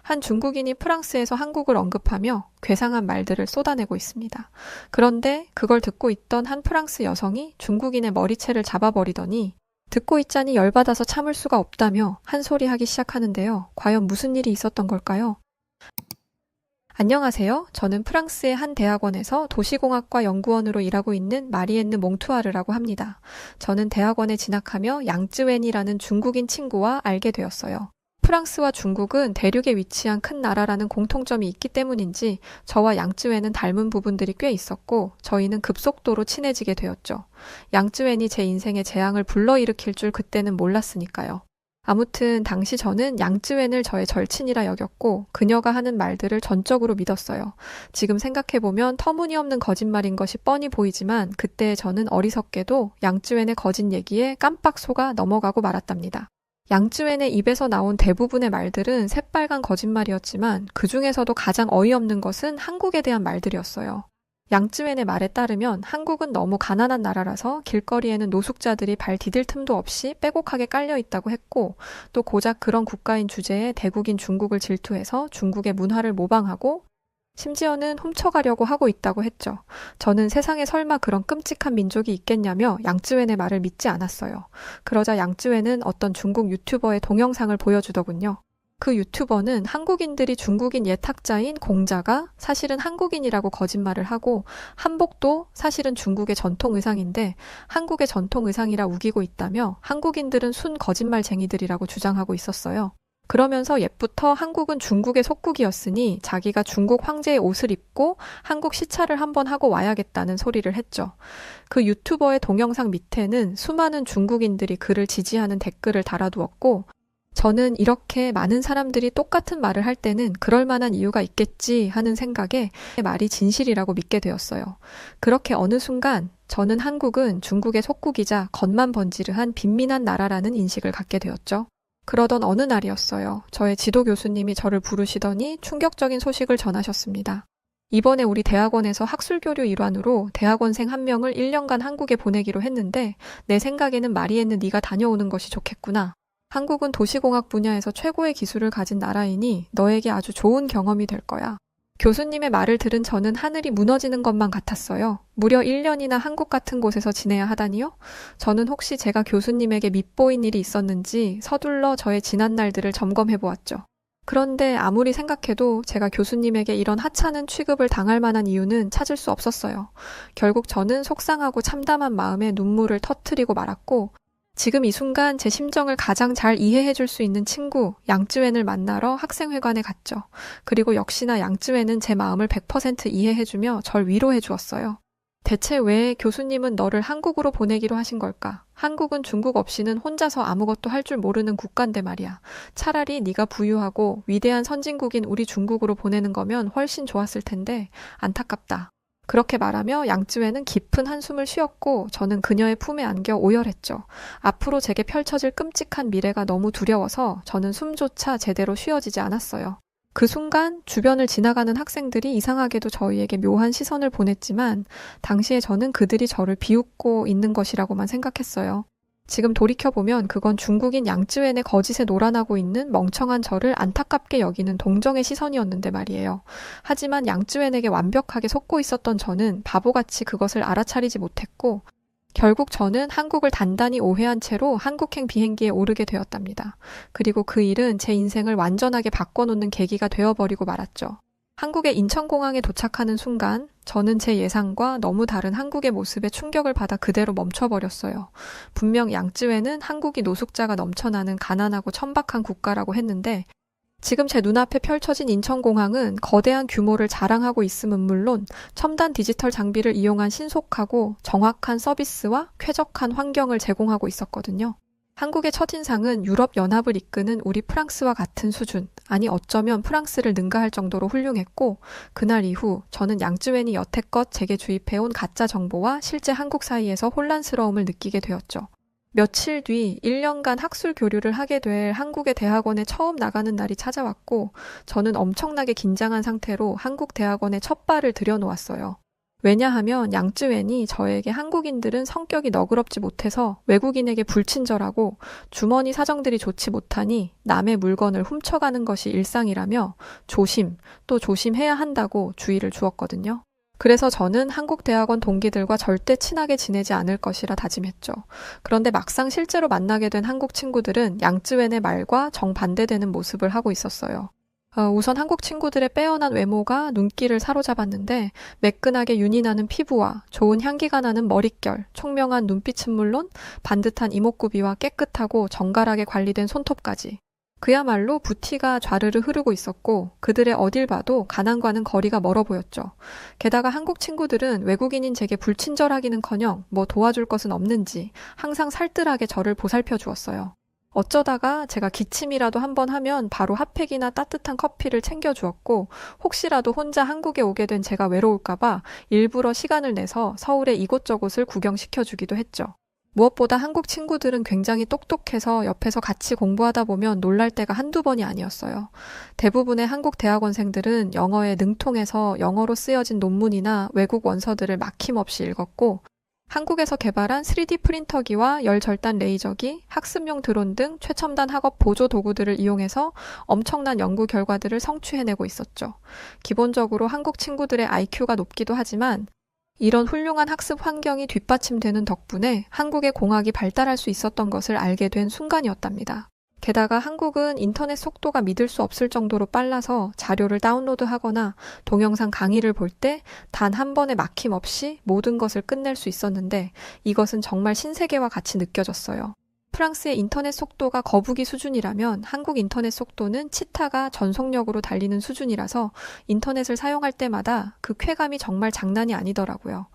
한 중국인이 프랑스에서 한국을 언급하며 괴상한 말들을 쏟아내고 있습니다. 그런데 그걸 듣고 있던 한 프랑스 여성이 중국인의 머리채를 잡아버리더니 듣고 있자니 열받아서 참을 수가 없다며 한 소리 하기 시작하는데요. 과연 무슨 일이 있었던 걸까요? 안녕하세요. 저는 프랑스의 한 대학원에서 도시공학과 연구원으로 일하고 있는 마리앤느 몽투아르라고 합니다. 저는 대학원에 진학하며 양쯔웬이라는 중국인 친구와 알게 되었어요. 프랑스와 중국은 대륙에 위치한 큰 나라라는 공통점이 있기 때문인지 저와 양쯔웬은 닮은 부분들이 꽤 있었고 저희는 급속도로 친해지게 되었죠. 양쯔웬이 제 인생에 재앙을 불러일으킬 줄 그때는 몰랐으니까요. 아무튼 당시 저는 양쯔웬을 저의 절친이라 여겼고 그녀가 하는 말들을 전적으로 믿었어요. 지금 생각해보면 터무니없는 거짓말인 것이 뻔히 보이지만 그때 저는 어리석게도 양쯔웬의 거짓 얘기에 깜빡 속아 넘어가고 말았답니다. 양쯔웬의 입에서 나온 대부분의 말들은 새빨간 거짓말이었지만 그 중에서도 가장 어이없는 것은 한국에 대한 말들이었어요. 양쯔웬의 말에 따르면 한국은 너무 가난한 나라라서 길거리에는 노숙자들이 발 디딜 틈도 없이 빼곡하게 깔려 있다고 했고 또 고작 그런 국가인 주제에 대국인 중국을 질투해서 중국의 문화를 모방하고 심지어는 훔쳐가려고 하고 있다고 했죠. 저는 세상에 설마 그런 끔찍한 민족이 있겠냐며 양쯔웬의 말을 믿지 않았어요. 그러자 양쯔웬은 어떤 중국 유튜버의 동영상을 보여주더군요. 그 유튜버는 한국인들이 중국인 옛 학자인 공자가 사실은 한국인이라고 거짓말을 하고 한복도 사실은 중국의 전통 의상인데 한국의 전통 의상이라 우기고 있다며 한국인들은 순 거짓말쟁이들이라고 주장하고 있었어요. 그러면서 옛부터 한국은 중국의 속국이었으니 자기가 중국 황제의 옷을 입고 한국 시찰을 한번 하고 와야겠다는 소리를 했죠. 그 유튜버의 동영상 밑에는 수많은 중국인들이 그를 지지하는 댓글을 달아두었고 저는 이렇게 많은 사람들이 똑같은 말을 할 때는 그럴 만한 이유가 있겠지 하는 생각에 말이 진실이라고 믿게 되었어요. 그렇게 어느 순간 저는 한국은 중국의 속국이자 겉만 번지르한 빈민한 나라라는 인식을 갖게 되었죠. 그러던 어느 날이었어요. 저의 지도 교수님이 저를 부르시더니 충격적인 소식을 전하셨습니다. 이번에 우리 대학원에서 학술교류 일환으로 대학원생 한 명을 1년간 한국에 보내기로 했는데 내 생각에는 마리앤느 네가 다녀오는 것이 좋겠구나. 한국은 도시공학 분야에서 최고의 기술을 가진 나라이니 너에게 아주 좋은 경험이 될 거야. 교수님의 말을 들은 저는 하늘이 무너지는 것만 같았어요. 무려 1년이나 한국 같은 곳에서 지내야 하다니요? 저는 혹시 제가 교수님에게 밉보인 일이 있었는지 서둘러 저의 지난 날들을 점검해 보았죠. 그런데 아무리 생각해도 제가 교수님에게 이런 하찮은 취급을 당할 만한 이유는 찾을 수 없었어요. 결국 저는 속상하고 참담한 마음에 눈물을 터뜨리고 말았고 지금 이 순간 제 심정을 가장 잘 이해해 줄 수 있는 친구 양쯔웬을 만나러 학생회관에 갔죠. 그리고 역시나 양쯔웬은 제 마음을 100% 이해해 주며 절 위로해 주었어요. 대체 왜 교수님은 너를 한국으로 보내기로 하신 걸까? 한국은 중국 없이는 혼자서 아무것도 할 줄 모르는 국가인데 말이야. 차라리 네가 부유하고 위대한 선진국인 우리 중국으로 보내는 거면 훨씬 좋았을 텐데 안타깝다. 그렇게 말하며 양쯔웬은 깊은 한숨을 쉬었고 저는 그녀의 품에 안겨 오열했죠. 앞으로 제게 펼쳐질 끔찍한 미래가 너무 두려워서 저는 숨조차 제대로 쉬어지지 않았어요. 그 순간 주변을 지나가는 학생들이 이상하게도 저희에게 묘한 시선을 보냈지만 당시에 저는 그들이 저를 비웃고 있는 것이라고만 생각했어요. 지금 돌이켜보면 그건 중국인 양쯔웬의 거짓에 놀아나고 있는 멍청한 저를 안타깝게 여기는 동정의 시선이었는데 말이에요. 하지만 양쯔웬에게 완벽하게 속고 있었던 저는 바보같이 그것을 알아차리지 못했고 결국 저는 한국을 단단히 오해한 채로 한국행 비행기에 오르게 되었답니다. 그리고 그 일은 제 인생을 완전하게 바꿔놓는 계기가 되어버리고 말았죠. 한국의 인천공항에 도착하는 순간 저는 제 예상과 너무 다른 한국의 모습에 충격을 받아 그대로 멈춰버렸어요. 분명 양쯔웬은 한국이 노숙자가 넘쳐나는 가난하고 천박한 국가라고 했는데 지금 제 눈앞에 펼쳐진 인천공항은 거대한 규모를 자랑하고 있음은 물론 첨단 디지털 장비를 이용한 신속하고 정확한 서비스와 쾌적한 환경을 제공하고 있었거든요. 한국의 첫인상은 유럽연합을 이끄는 우리 프랑스와 같은 수준, 아니 어쩌면 프랑스를 능가할 정도로 훌륭했고 그날 이후 저는 양쯔웬이 여태껏 제게 주입해온 가짜 정보와 실제 한국 사이에서 혼란스러움을 느끼게 되었죠. 며칠 뒤 1년간 학술 교류를 하게 될 한국의 대학원에 처음 나가는 날이 찾아왔고 저는 엄청나게 긴장한 상태로 한국 대학원에 첫 발을 들여놓았어요. 왜냐하면 양쯔웬이 저에게 한국인들은 성격이 너그럽지 못해서 외국인에게 불친절하고 주머니 사정들이 좋지 못하니 남의 물건을 훔쳐가는 것이 일상이라며 조심, 또 조심해야 한다고 주의를 주었거든요. 그래서 저는 한국 대학원 동기들과 절대 친하게 지내지 않을 것이라 다짐했죠. 그런데 막상 실제로 만나게 된 한국 친구들은 양쯔웬의 말과 정반대되는 모습을 하고 있었어요. 우선 한국 친구들의 빼어난 외모가 눈길을 사로잡았는데 매끈하게 윤이 나는 피부와 좋은 향기가 나는 머릿결, 총명한 눈빛은 물론 반듯한 이목구비와 깨끗하고 정갈하게 관리된 손톱까지. 그야말로 부티가 좌르르 흐르고 있었고 그들의 어딜 봐도 가난과는 거리가 멀어 보였죠. 게다가 한국 친구들은 외국인인 제게 불친절하기는커녕 뭐 도와줄 것은 없는지 항상 살뜰하게 저를 보살펴 주었어요. 어쩌다가 제가 기침이라도 한번 하면 바로 핫팩이나 따뜻한 커피를 챙겨주었고 혹시라도 혼자 한국에 오게 된 제가 외로울까봐 일부러 시간을 내서 서울의 이곳저곳을 구경시켜주기도 했죠. 무엇보다 한국 친구들은 굉장히 똑똑해서 옆에서 같이 공부하다 보면 놀랄 때가 한두 번이 아니었어요. 대부분의 한국 대학원생들은 영어에 능통해서 영어로 쓰여진 논문이나 외국 원서들을 막힘없이 읽었고 한국에서 개발한 3D 프린터기와 열절단 레이저기, 학습용 드론 등 최첨단 학업 보조 도구들을 이용해서 엄청난 연구 결과들을 성취해내고 있었죠. 기본적으로 한국 친구들의 IQ가 높기도 하지만 이런 훌륭한 학습 환경이 뒷받침되는 덕분에 한국의 공학이 발달할 수 있었던 것을 알게 된 순간이었답니다. 게다가 한국은 인터넷 속도가 믿을 수 없을 정도로 빨라서 자료를 다운로드하거나 동영상 강의를 볼 때 단 한 번의 막힘 없이 모든 것을 끝낼 수 있었는데 이것은 정말 신세계와 같이 느껴졌어요. 프랑스의 인터넷 속도가 거북이 수준이라면 한국 인터넷 속도는 치타가 전속력으로 달리는 수준이라서 인터넷을 사용할 때마다 그 쾌감이 정말 장난이 아니더라고요.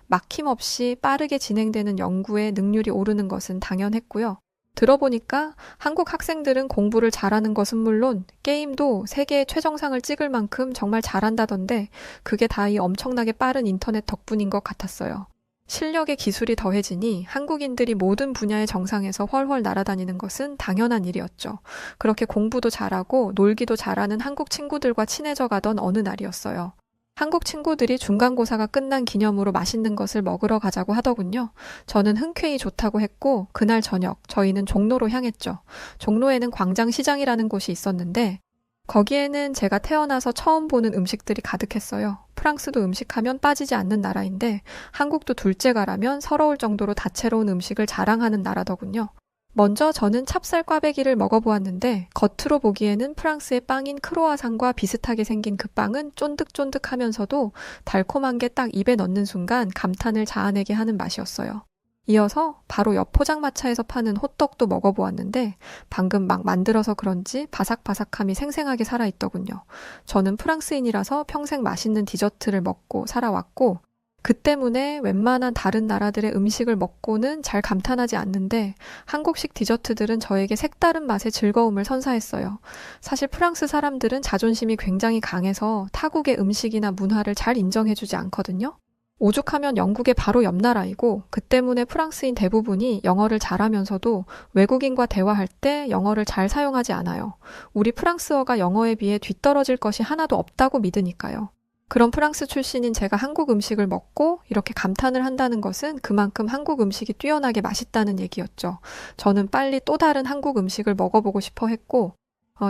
막힘 없이 빠르게 진행되는 연구의 능률이 오르는 것은 당연했고요. 들어보니까 한국 학생들은 공부를 잘하는 것은 물론 게임도 세계 최정상을 찍을 만큼 정말 잘한다던데 그게 다 이 엄청나게 빠른 인터넷 덕분인 것 같았어요. 실력의 기술이 더해지니 한국인들이 모든 분야의 정상에서 훨훨 날아다니는 것은 당연한 일이었죠. 그렇게 공부도 잘하고 놀기도 잘하는 한국 친구들과 친해져 가던 어느 날이었어요. 한국 친구들이 중간고사가 끝난 기념으로 맛있는 것을 먹으러 가자고 하더군요. 저는 흔쾌히 좋다고 했고 그날 저녁 저희는 종로로 향했죠. 종로에는 광장시장이라는 곳이 있었는데 거기에는 제가 태어나서 처음 보는 음식들이 가득했어요. 프랑스도 음식하면 빠지지 않는 나라인데 한국도 둘째가라면 서러울 정도로 다채로운 음식을 자랑하는 나라더군요. 먼저 저는 찹쌀 꽈배기를 먹어보았는데 겉으로 보기에는 프랑스의 빵인 크로아상과 비슷하게 생긴 그 빵은 쫀득쫀득하면서도 달콤한 게 딱 입에 넣는 순간 감탄을 자아내게 하는 맛이었어요. 이어서 바로 옆 포장마차에서 파는 호떡도 먹어보았는데 방금 막 만들어서 그런지 바삭바삭함이 생생하게 살아있더군요. 저는 프랑스인이라서 평생 맛있는 디저트를 먹고 살아왔고 그 때문에 웬만한 다른 나라들의 음식을 먹고는 잘 감탄하지 않는데 한국식 디저트들은 저에게 색다른 맛의 즐거움을 선사했어요. 사실 프랑스 사람들은 자존심이 굉장히 강해서 타국의 음식이나 문화를 잘 인정해주지 않거든요. 오죽하면 영국의 바로 옆 나라이고 그 때문에 프랑스인 대부분이 영어를 잘하면서도 외국인과 대화할 때 영어를 잘 사용하지 않아요. 우리 프랑스어가 영어에 비해 뒤떨어질 것이 하나도 없다고 믿으니까요. 그런 프랑스 출신인 제가 한국 음식을 먹고 이렇게 감탄을 한다는 것은 그만큼 한국 음식이 뛰어나게 맛있다는 얘기였죠. 저는 빨리 또 다른 한국 음식을 먹어보고 싶어 했고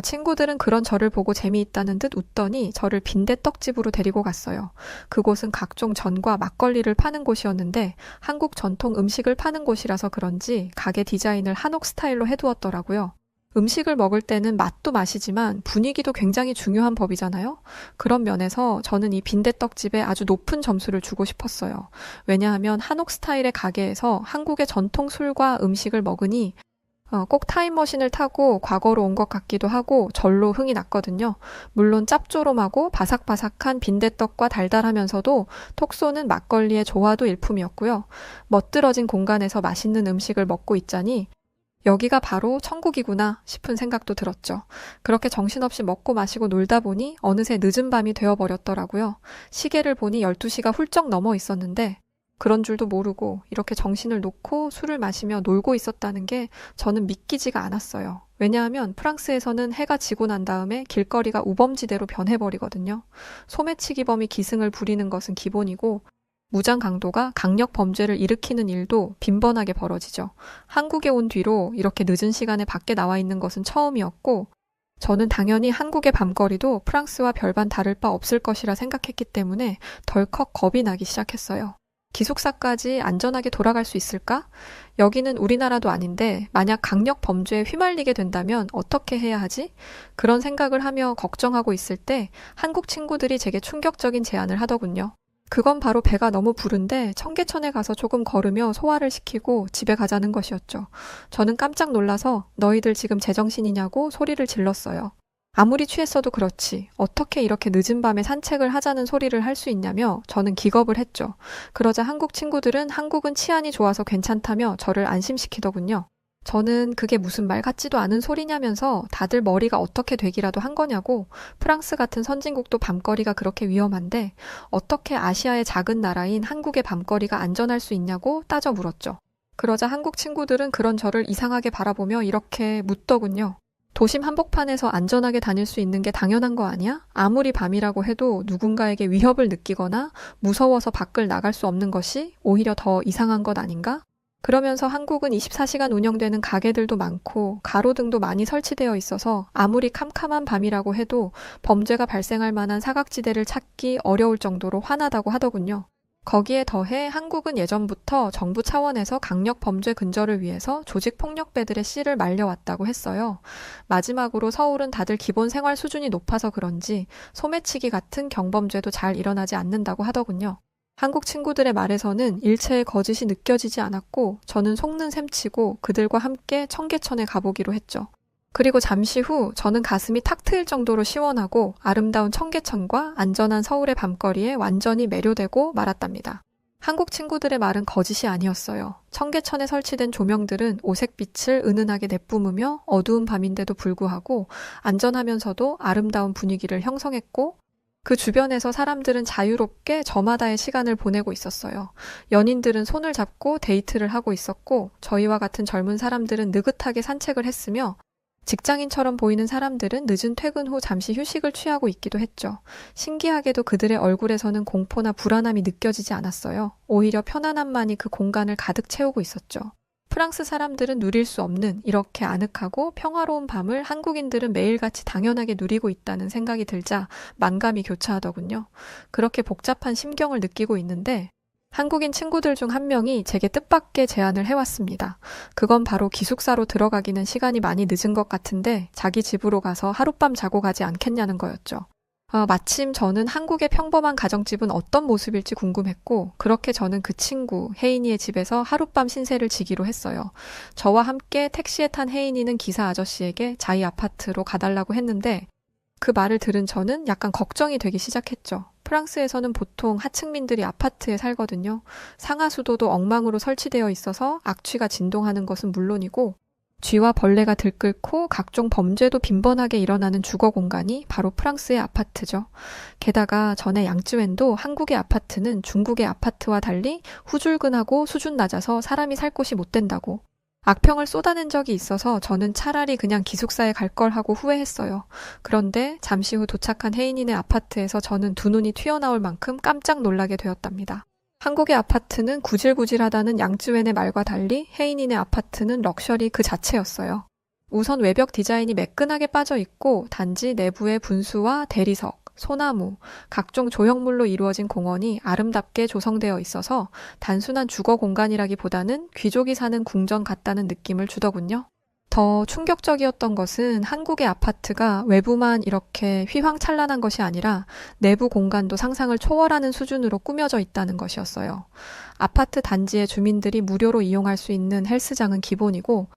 친구들은 그런 저를 보고 재미있다는 듯 웃더니 저를 빈대떡집으로 데리고 갔어요. 그곳은 각종 전과 막걸리를 파는 곳이었는데 한국 전통 음식을 파는 곳이라서 그런지 가게 디자인을 한옥 스타일로 해두었더라고요. 음식을 먹을 때는 맛도 맛이지만 분위기도 굉장히 중요한 법이잖아요. 그런 면에서 저는 이 빈대떡집에 아주 높은 점수를 주고 싶었어요. 왜냐하면 한옥 스타일의 가게에서 한국의 전통 술과 음식을 먹으니 꼭 타임머신을 타고 과거로 온 것 같기도 하고 절로 흥이 났거든요. 물론 짭조름하고 바삭바삭한 빈대떡과 달달하면서도 톡 쏘는 막걸리의 조화도 일품이었고요. 멋들어진 공간에서 맛있는 음식을 먹고 있자니 여기가 바로 천국이구나 싶은 생각도 들었죠. 그렇게 정신없이 먹고 마시고 놀다 보니 어느새 늦은 밤이 되어버렸더라고요. 시계를 보니 12시가 훌쩍 넘어 있었는데 그런 줄도 모르고 이렇게 정신을 놓고 술을 마시며 놀고 있었다는 게 저는 믿기지가 않았어요. 왜냐하면 프랑스에서는 해가 지고 난 다음에 길거리가 우범지대로 변해버리거든요. 소매치기범이 기승을 부리는 것은 기본이고 무장 강도가 강력 범죄를 일으키는 일도 빈번하게 벌어지죠. 한국에 온 뒤로 이렇게 늦은 시간에 밖에 나와 있는 것은 처음이었고, 저는 당연히 한국의 밤거리도 프랑스와 별반 다를 바 없을 것이라 생각했기 때문에 덜컥 겁이 나기 시작했어요. 기숙사까지 안전하게 돌아갈 수 있을까? 여기는 우리나라도 아닌데 만약 강력 범죄에 휘말리게 된다면 어떻게 해야 하지? 그런 생각을 하며 걱정하고 있을 때 한국 친구들이 제게 충격적인 제안을 하더군요. 그건 바로 배가 너무 부른데 청계천에 가서 조금 걸으며 소화를 시키고 집에 가자는 것이었죠. 저는 깜짝 놀라서 너희들 지금 제정신이냐고 소리를 질렀어요. 아무리 취했어도 그렇지 어떻게 이렇게 늦은 밤에 산책을 하자는 소리를 할 수 있냐며 저는 기겁을 했죠. 그러자 한국 친구들은 한국은 치안이 좋아서 괜찮다며 저를 안심시키더군요. 저는 그게 무슨 말 같지도 않은 소리냐면서 다들 머리가 어떻게 되기라도 한 거냐고, 프랑스 같은 선진국도 밤거리가 그렇게 위험한데 어떻게 아시아의 작은 나라인 한국의 밤거리가 안전할 수 있냐고 따져 물었죠. 그러자 한국 친구들은 그런 저를 이상하게 바라보며 이렇게 묻더군요. 도심 한복판에서 안전하게 다닐 수 있는 게 당연한 거 아니야? 아무리 밤이라고 해도 누군가에게 위협을 느끼거나 무서워서 밖을 나갈 수 없는 것이 오히려 더 이상한 것 아닌가? 그러면서 한국은 24시간 운영되는 가게들도 많고 가로등도 많이 설치되어 있어서 아무리 캄캄한 밤이라고 해도 범죄가 발생할 만한 사각지대를 찾기 어려울 정도로 환하다고 하더군요. 거기에 더해 한국은 예전부터 정부 차원에서 강력 범죄 근절을 위해서 조직폭력배들의 씨를 말려왔다고 했어요. 마지막으로 서울은 다들 기본 생활 수준이 높아서 그런지 소매치기 같은 경범죄도 잘 일어나지 않는다고 하더군요. 한국 친구들의 말에서는 일체의 거짓이 느껴지지 않았고 저는 속는 셈치고 그들과 함께 청계천에 가보기로 했죠. 그리고 잠시 후 저는 가슴이 탁 트일 정도로 시원하고 아름다운 청계천과 안전한 서울의 밤거리에 완전히 매료되고 말았답니다. 한국 친구들의 말은 거짓이 아니었어요. 청계천에 설치된 조명들은 오색빛을 은은하게 내뿜으며 어두운 밤인데도 불구하고 안전하면서도 아름다운 분위기를 형성했고, 그 주변에서 사람들은 자유롭게 저마다의 시간을 보내고 있었어요. 연인들은 손을 잡고 데이트를 하고 있었고, 저희와 같은 젊은 사람들은 느긋하게 산책을 했으며, 직장인처럼 보이는 사람들은 늦은 퇴근 후 잠시 휴식을 취하고 있기도 했죠. 신기하게도 그들의 얼굴에서는 공포나 불안함이 느껴지지 않았어요. 오히려 편안함만이 그 공간을 가득 채우고 있었죠. 프랑스 사람들은 누릴 수 없는 이렇게 아늑하고 평화로운 밤을 한국인들은 매일같이 당연하게 누리고 있다는 생각이 들자 만감이 교차하더군요. 그렇게 복잡한 심경을 느끼고 있는데 한국인 친구들 중 한 명이 제게 뜻밖의 제안을 해왔습니다. 그건 바로 기숙사로 들어가기는 시간이 많이 늦은 것 같은데 자기 집으로 가서 하룻밤 자고 가지 않겠냐는 거였죠. 마침 저는 한국의 평범한 가정집은 어떤 모습일지 궁금했고, 그렇게 저는 그 친구 혜인이의 집에서 하룻밤 신세를 지기로 했어요. 저와 함께 택시에 탄 혜인이는 기사 아저씨에게 자기 아파트로 가달라고 했는데 그 말을 들은 저는 약간 걱정이 되기 시작했죠. 프랑스에서는 보통 하층민들이 아파트에 살거든요. 상하수도도 엉망으로 설치되어 있어서 악취가 진동하는 것은 물론이고 쥐와 벌레가 들끓고 각종 범죄도 빈번하게 일어나는 주거 공간이 바로 프랑스의 아파트죠. 게다가 전에 양쯔웬도 한국의 아파트는 중국의 아파트와 달리 후줄근하고 수준 낮아서 사람이 살 곳이 못 된다고 악평을 쏟아낸 적이 있어서 저는 차라리 그냥 기숙사에 갈 걸 하고 후회했어요. 그런데 잠시 후 도착한 혜인이네 아파트에서 저는 두 눈이 튀어나올 만큼 깜짝 놀라게 되었답니다. 한국의 아파트는 구질구질하다는 양쯔웬의 말과 달리 혜인이네 아파트는 럭셔리 그 자체였어요. 우선 외벽 디자인이 매끈하게 빠져 있고 단지 내부의 분수와 대리석, 소나무, 각종 조형물로 이루어진 공원이 아름답게 조성되어 있어서 단순한 주거 공간이라기보다는 귀족이 사는 궁전 같다는 느낌을 주더군요. 더 충격적이었던 것은 한국의 아파트가 외부만 이렇게 휘황찬란한 것이 아니라 내부 공간도 상상을 초월하는 수준으로 꾸며져 있다는 것이었어요. 아파트 단지의 주민들이 무료로 이용할 수 있는 헬스장은 기본이고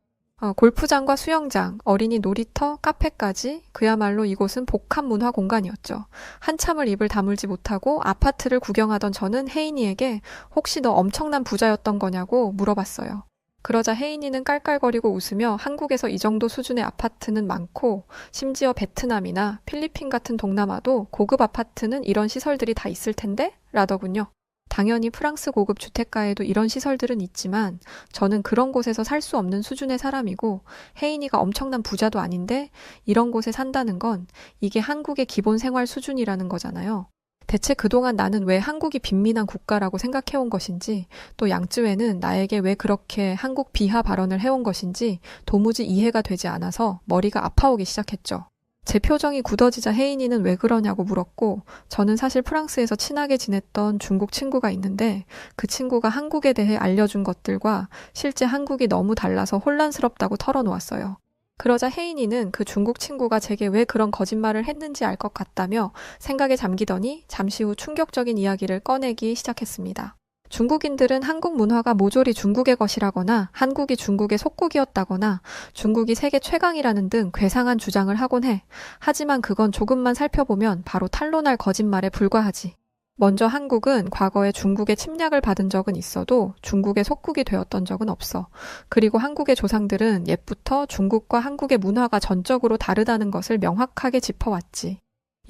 골프장과 수영장, 어린이 놀이터, 카페까지 그야말로 이곳은 복합 문화 공간이었죠. 한참을 입을 다물지 못하고 아파트를 구경하던 저는 혜인이에게 혹시 너 엄청난 부자였던 거냐고 물어봤어요. 그러자 혜인이는 깔깔거리고 웃으며 한국에서 이 정도 수준의 아파트는 많고 심지어 베트남이나 필리핀 같은 동남아도 고급 아파트는 이런 시설들이 다 있을 텐데? 라더군요. 당연히 프랑스 고급 주택가에도 이런 시설들은 있지만 저는 그런 곳에서 살 수 없는 수준의 사람이고 혜인이가 엄청난 부자도 아닌데 이런 곳에 산다는 건 이게 한국의 기본 생활 수준이라는 거잖아요. 대체 그동안 나는 왜 한국이 빈민한 국가라고 생각해온 것인지, 또 양쯔회는 나에게 왜 그렇게 한국 비하 발언을 해온 것인지 도무지 이해가 되지 않아서 머리가 아파오기 시작했죠. 제 표정이 굳어지자 혜인이는 왜 그러냐고 물었고, 저는 사실 프랑스에서 친하게 지냈던 중국 친구가 있는데 그 친구가 한국에 대해 알려준 것들과 실제 한국이 너무 달라서 혼란스럽다고 털어놓았어요. 그러자 혜인이는 그 중국 친구가 제게 왜 그런 거짓말을 했는지 알 것 같다며 생각에 잠기더니 잠시 후 충격적인 이야기를 꺼내기 시작했습니다. 중국인들은 한국 문화가 모조리 중국의 것이라거나 한국이 중국의 속국이었다거나 중국이 세계 최강이라는 등 괴상한 주장을 하곤 해. 하지만 그건 조금만 살펴보면 바로 탄로날 거짓말에 불과하지. 먼저 한국은 과거에 중국의 침략을 받은 적은 있어도 중국의 속국이 되었던 적은 없어. 그리고 한국의 조상들은 옛부터 중국과 한국의 문화가 전적으로 다르다는 것을 명확하게 짚어왔지.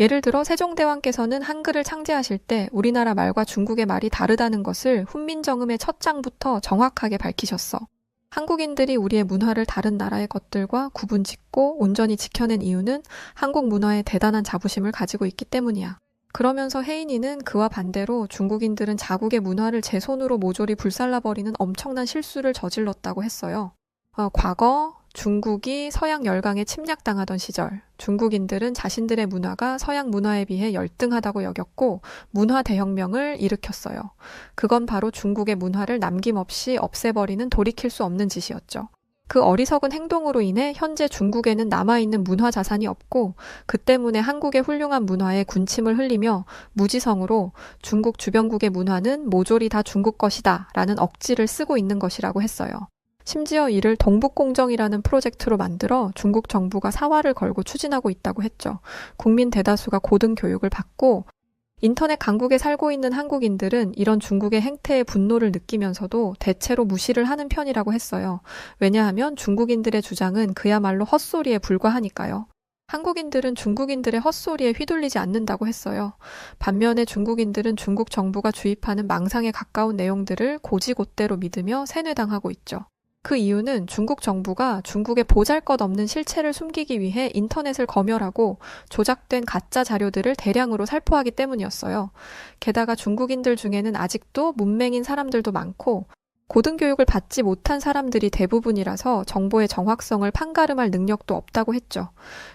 예를 들어 세종대왕께서는 한글을 창제하실 때 우리나라 말과 중국의 말이 다르다는 것을 훈민정음의 첫 장부터 정확하게 밝히셨어. 한국인들이 우리의 문화를 다른 나라의 것들과 구분짓고 온전히 지켜낸 이유는 한국 문화에 대단한 자부심을 가지고 있기 때문이야. 그러면서 혜인이는 그와 반대로 중국인들은 자국의 문화를 제 손으로 모조리 불살라버리는 엄청난 실수를 저질렀다고 했어요. 과거 중국이 서양 열강에 침략당하던 시절, 중국인들은 자신들의 문화가 서양 문화에 비해 열등하다고 여겼고 문화 대혁명을 일으켰어요. 그건 바로 중국의 문화를 남김없이 없애버리는 돌이킬 수 없는 짓이었죠. 그 어리석은 행동으로 인해 현재 중국에는 남아있는 문화 자산이 없고 그 때문에 한국의 훌륭한 문화에 군침을 흘리며 무지성으로 중국 주변국의 문화는 모조리 다 중국 것이다 라는 억지를 쓰고 있는 것이라고 했어요. 심지어 이를 동북공정이라는 프로젝트로 만들어 중국 정부가 사활을 걸고 추진하고 있다고 했죠. 국민 대다수가 고등교육을 받고 인터넷 강국에 살고 있는 한국인들은 이런 중국의 행태에 분노를 느끼면서도 대체로 무시를 하는 편이라고 했어요. 왜냐하면 중국인들의 주장은 그야말로 헛소리에 불과하니까요. 한국인들은 중국인들의 헛소리에 휘둘리지 않는다고 했어요. 반면에 중국인들은 중국 정부가 주입하는 망상에 가까운 내용들을 고지곳대로 믿으며 세뇌당하고 있죠. 그 이유는 중국 정부가 중국의 보잘것없는 실체를 숨기기 위해 인터넷을 검열하고 조작된 가짜 자료들을 대량으로 살포하기 때문이었어요. 게다가 중국인들 중에는 아직도 문맹인 사람들도 많고 고등교육을 받지 못한 사람들이 대부분이라서 정보의 정확성을 판가름할 능력도 없다고 했죠.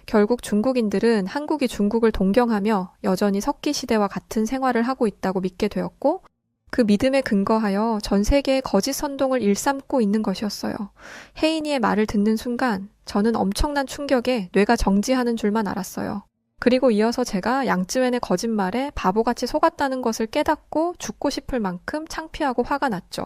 결국 중국인들은 한국이 중국을 동경하며 여전히 석기 시대와 같은 생활을 하고 있다고 믿게 되었고 그 믿음에 근거하여 전 세계의 거짓 선동을 일삼고 있는 것이었어요. 혜인이의 말을 듣는 순간 저는 엄청난 충격에 뇌가 정지하는 줄만 알았어요. 그리고 이어서 제가 양쯔웬의 거짓말에 바보같이 속았다는 것을 깨닫고 죽고 싶을 만큼 창피하고 화가 났죠.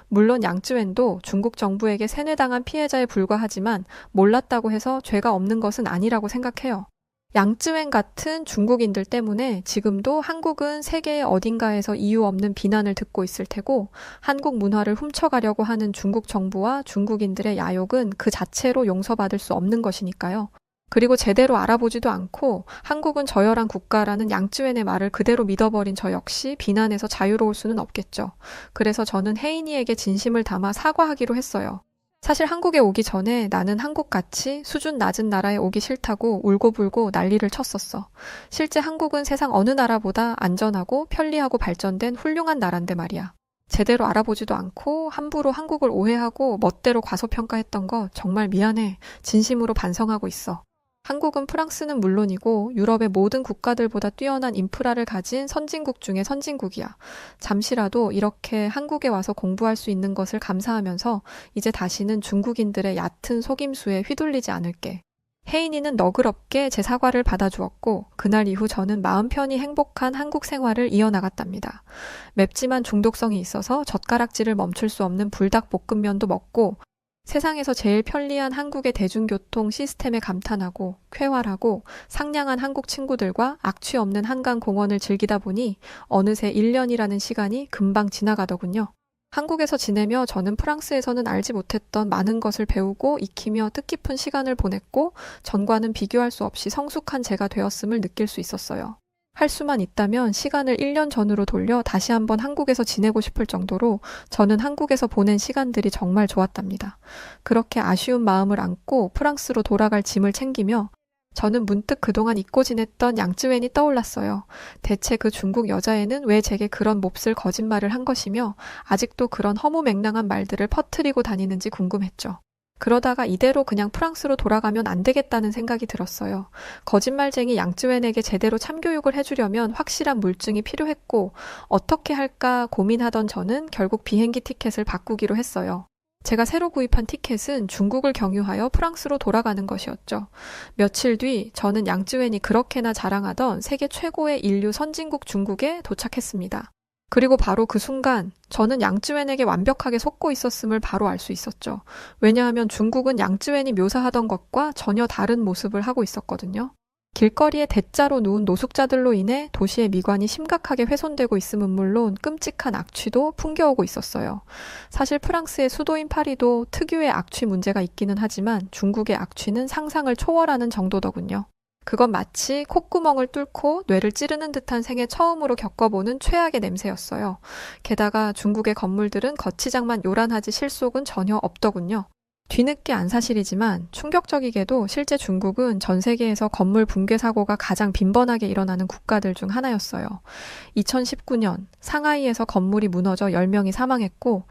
물론 양쯔웬도 중국 정부에게 세뇌당한 피해자에 불과하지만 몰랐다고 해서 죄가 없는 것은 아니라고 생각해요. 양쯔웬 같은 중국인들 때문에 지금도 한국은 세계의 어딘가에서 이유 없는 비난을 듣고 있을 테고 한국 문화를 훔쳐가려고 하는 중국 정부와 중국인들의 야욕은 그 자체로 용서받을 수 없는 것이니까요. 그리고 제대로 알아보지도 않고 한국은 저열한 국가라는 양쯔웬의 말을 그대로 믿어버린 저 역시 비난에서 자유로울 수는 없겠죠. 그래서 저는 혜인이에게 진심을 담아 사과하기로 했어요. 사실 한국에 오기 전에 나는 한국같이 수준 낮은 나라에 오기 싫다고 울고불고 난리를 쳤었어. 실제 한국은 세상 어느 나라보다 안전하고 편리하고 발전된 훌륭한 나라인데 말이야. 제대로 알아보지도 않고 함부로 한국을 오해하고 멋대로 과소평가했던 거 정말 미안해. 진심으로 반성하고 있어. 한국은 프랑스는 물론이고 유럽의 모든 국가들보다 뛰어난 인프라를 가진 선진국 중에 선진국이야. 잠시라도 이렇게 한국에 와서 공부할 수 있는 것을 감사하면서 이제 다시는 중국인들의 얕은 속임수에 휘둘리지 않을게. 혜인이는 너그럽게 제 사과를 받아주었고 그날 이후 저는 마음 편히 행복한 한국 생활을 이어나갔답니다. 맵지만 중독성이 있어서 젓가락질을 멈출 수 없는 불닭볶음면도 먹고 세상에서 제일 편리한 한국의 대중교통 시스템에 감탄하고 쾌활하고 상냥한 한국 친구들과 악취 없는 한강 공원을 즐기다 보니 어느새 1년이라는 시간이 금방 지나가더군요. 한국에서 지내며 저는 프랑스에서는 알지 못했던 많은 것을 배우고 익히며 뜻깊은 시간을 보냈고 전과는 비교할 수 없이 성숙한 제가 되었음을 느낄 수 있었어요. 할 수만 있다면 시간을 1년 전으로 돌려 다시 한번 한국에서 지내고 싶을 정도로 저는 한국에서 보낸 시간들이 정말 좋았답니다. 그렇게 아쉬운 마음을 안고 프랑스로 돌아갈 짐을 챙기며 저는 문득 그동안 잊고 지냈던 양쯔웬이 떠올랐어요. 대체 그 중국 여자애는 왜 제게 그런 몹쓸 거짓말을 한 것이며 아직도 그런 허무맹랑한 말들을 퍼뜨리고 다니는지 궁금했죠. 그러다가 이대로 그냥 프랑스로 돌아가면 안 되겠다는 생각이 들었어요. 거짓말쟁이 양쯔웬에게 제대로 참교육을 해주려면 확실한 물증이 필요했고 어떻게 할까 고민하던 저는 결국 비행기 티켓을 바꾸기로 했어요. 제가 새로 구입한 티켓은 중국을 경유하여 프랑스로 돌아가는 것이었죠. 며칠 뒤 저는 양쯔웬이 그렇게나 자랑하던 세계 최고의 인류 선진국 중국에 도착했습니다. 그리고 바로 그 순간 저는 양쯔웬에게 완벽하게 속고 있었음을 바로 알 수 있었죠. 왜냐하면 중국은 양쯔웬이 묘사하던 것과 전혀 다른 모습을 하고 있었거든요. 길거리에 대자로 누운 노숙자들로 인해 도시의 미관이 심각하게 훼손되고 있음은 물론 끔찍한 악취도 풍겨오고 있었어요. 사실 프랑스의 수도인 파리도 특유의 악취 문제가 있기는 하지만 중국의 악취는 상상을 초월하는 정도더군요. 그건 마치 콧구멍을 뚫고 뇌를 찌르는 듯한 생애 처음으로 겪어보는 최악의 냄새였어요. 게다가 중국의 건물들은 거치장만 요란하지 실속은 전혀 없더군요. 뒤늦게 안 사실이지만 충격적이게도 실제 중국은 전 세계에서 건물 붕괴 사고가 가장 빈번하게 일어나는 국가들 중 하나였어요. 2019년 상하이에서 건물이 무너져 10명이 사망했고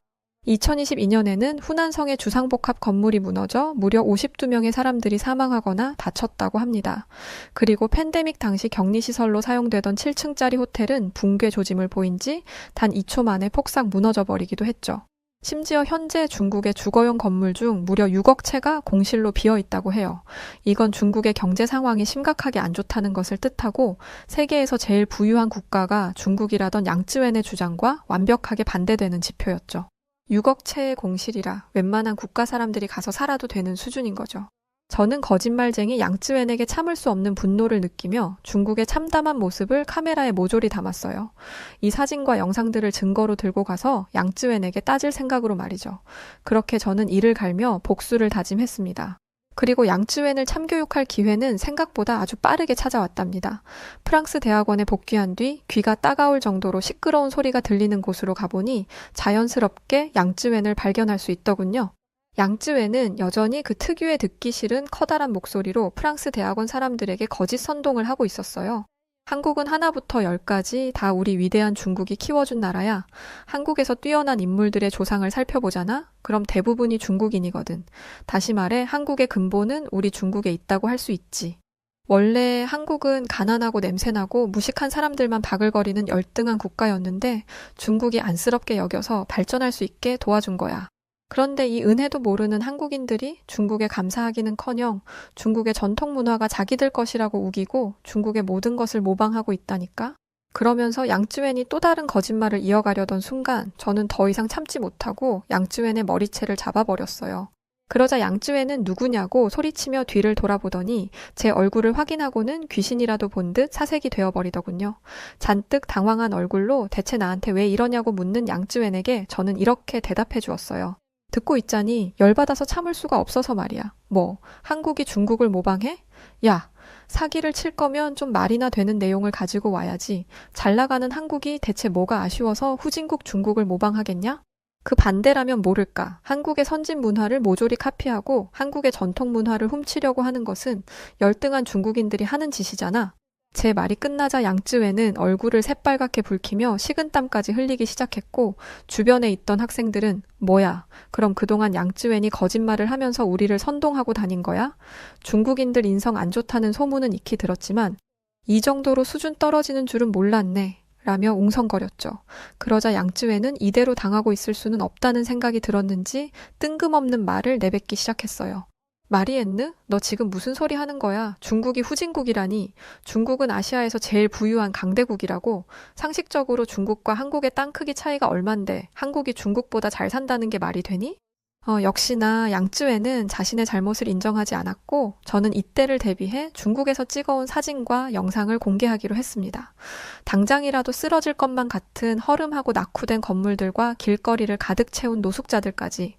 2022년에는 후난성의 주상복합 건물이 무너져 무려 52명의 사람들이 사망하거나 다쳤다고 합니다. 그리고 팬데믹 당시 격리시설로 사용되던 7층짜리 호텔은 붕괴 조짐을 보인 지 단 2초 만에 폭삭 무너져 버리기도 했죠. 심지어 현재 중국의 주거용 건물 중 무려 6억 채가 공실로 비어 있다고 해요. 이건 중국의 경제 상황이 심각하게 안 좋다는 것을 뜻하고 세계에서 제일 부유한 국가가 중국이라던 양쯔웬의 주장과 완벽하게 반대되는 지표였죠. 6억 채의 공실이라 웬만한 국가 사람들이 가서 살아도 되는 수준인 거죠. 저는 거짓말쟁이 양쯔웬에게 참을 수 없는 분노를 느끼며 중국의 참담한 모습을 카메라에 모조리 담았어요. 이 사진과 영상들을 증거로 들고 가서 양쯔웬에게 따질 생각으로 말이죠. 그렇게 저는 이를 갈며 복수를 다짐했습니다. 그리고 양쯔웬을 참교육할 기회는 생각보다 아주 빠르게 찾아왔답니다. 프랑스 대학원에 복귀한 뒤 귀가 따가울 정도로 시끄러운 소리가 들리는 곳으로 가보니 자연스럽게 양쯔웬을 발견할 수 있더군요. 양쯔웬은 여전히 그 특유의 듣기 싫은 커다란 목소리로 프랑스 대학원 사람들에게 거짓 선동을 하고 있었어요. 한국은 하나부터 열까지 다 우리 위대한 중국이 키워준 나라야. 한국에서 뛰어난 인물들의 조상을 살펴보잖아? 그럼 대부분이 중국인이거든. 다시 말해 한국의 근본은 우리 중국에 있다고 할 수 있지. 원래 한국은 가난하고 냄새나고 무식한 사람들만 바글거리는 열등한 국가였는데 중국이 안쓰럽게 여겨서 발전할 수 있게 도와준 거야. 그런데 이 은혜도 모르는 한국인들이 중국에 감사하기는커녕 중국의 전통 문화가 자기들 것이라고 우기고 중국의 모든 것을 모방하고 있다니까? 그러면서 양쯔웬이 또 다른 거짓말을 이어가려던 순간 저는 더 이상 참지 못하고 양쯔웬의 머리채를 잡아버렸어요. 그러자 양쯔웬은 누구냐고 소리치며 뒤를 돌아보더니 제 얼굴을 확인하고는 귀신이라도 본 듯 사색이 되어버리더군요. 잔뜩 당황한 얼굴로 대체 나한테 왜 이러냐고 묻는 양쯔웬에게 저는 이렇게 대답해 주었어요. 듣고 있자니 열받아서 참을 수가 없어서 말이야. 뭐, 한국이 중국을 모방해? 야, 사기를 칠 거면 좀 말이나 되는 내용을 가지고 와야지. 잘 나가는 한국이 대체 뭐가 아쉬워서 후진국 중국을 모방하겠냐? 그 반대라면 모를까. 한국의 선진 문화를 모조리 카피하고 한국의 전통 문화를 훔치려고 하는 것은 열등한 중국인들이 하는 짓이잖아. 제 말이 끝나자 양쯔웬은 얼굴을 새빨갛게 붉히며 식은땀까지 흘리기 시작했고 주변에 있던 학생들은 뭐야, 그럼 그동안 양쯔웬이 거짓말을 하면서 우리를 선동하고 다닌 거야? 중국인들 인성 안 좋다는 소문은 익히 들었지만 이 정도로 수준 떨어지는 줄은 몰랐네 라며 웅성거렸죠. 그러자 양쯔웬은 이대로 당하고 있을 수는 없다는 생각이 들었는지 뜬금없는 말을 내뱉기 시작했어요. 마리엔느? 너 지금 무슨 소리 하는 거야? 중국이 후진국이라니. 중국은 아시아에서 제일 부유한 강대국이라고. 상식적으로 중국과 한국의 땅 크기 차이가 얼만데 한국이 중국보다 잘 산다는 게 말이 되니? 역시나 양쯔웬은 자신의 잘못을 인정하지 않았고 저는 이때를 대비해 중국에서 찍어온 사진과 영상을 공개하기로 했습니다. 당장이라도 쓰러질 것만 같은 허름하고 낙후된 건물들과 길거리를 가득 채운 노숙자들까지.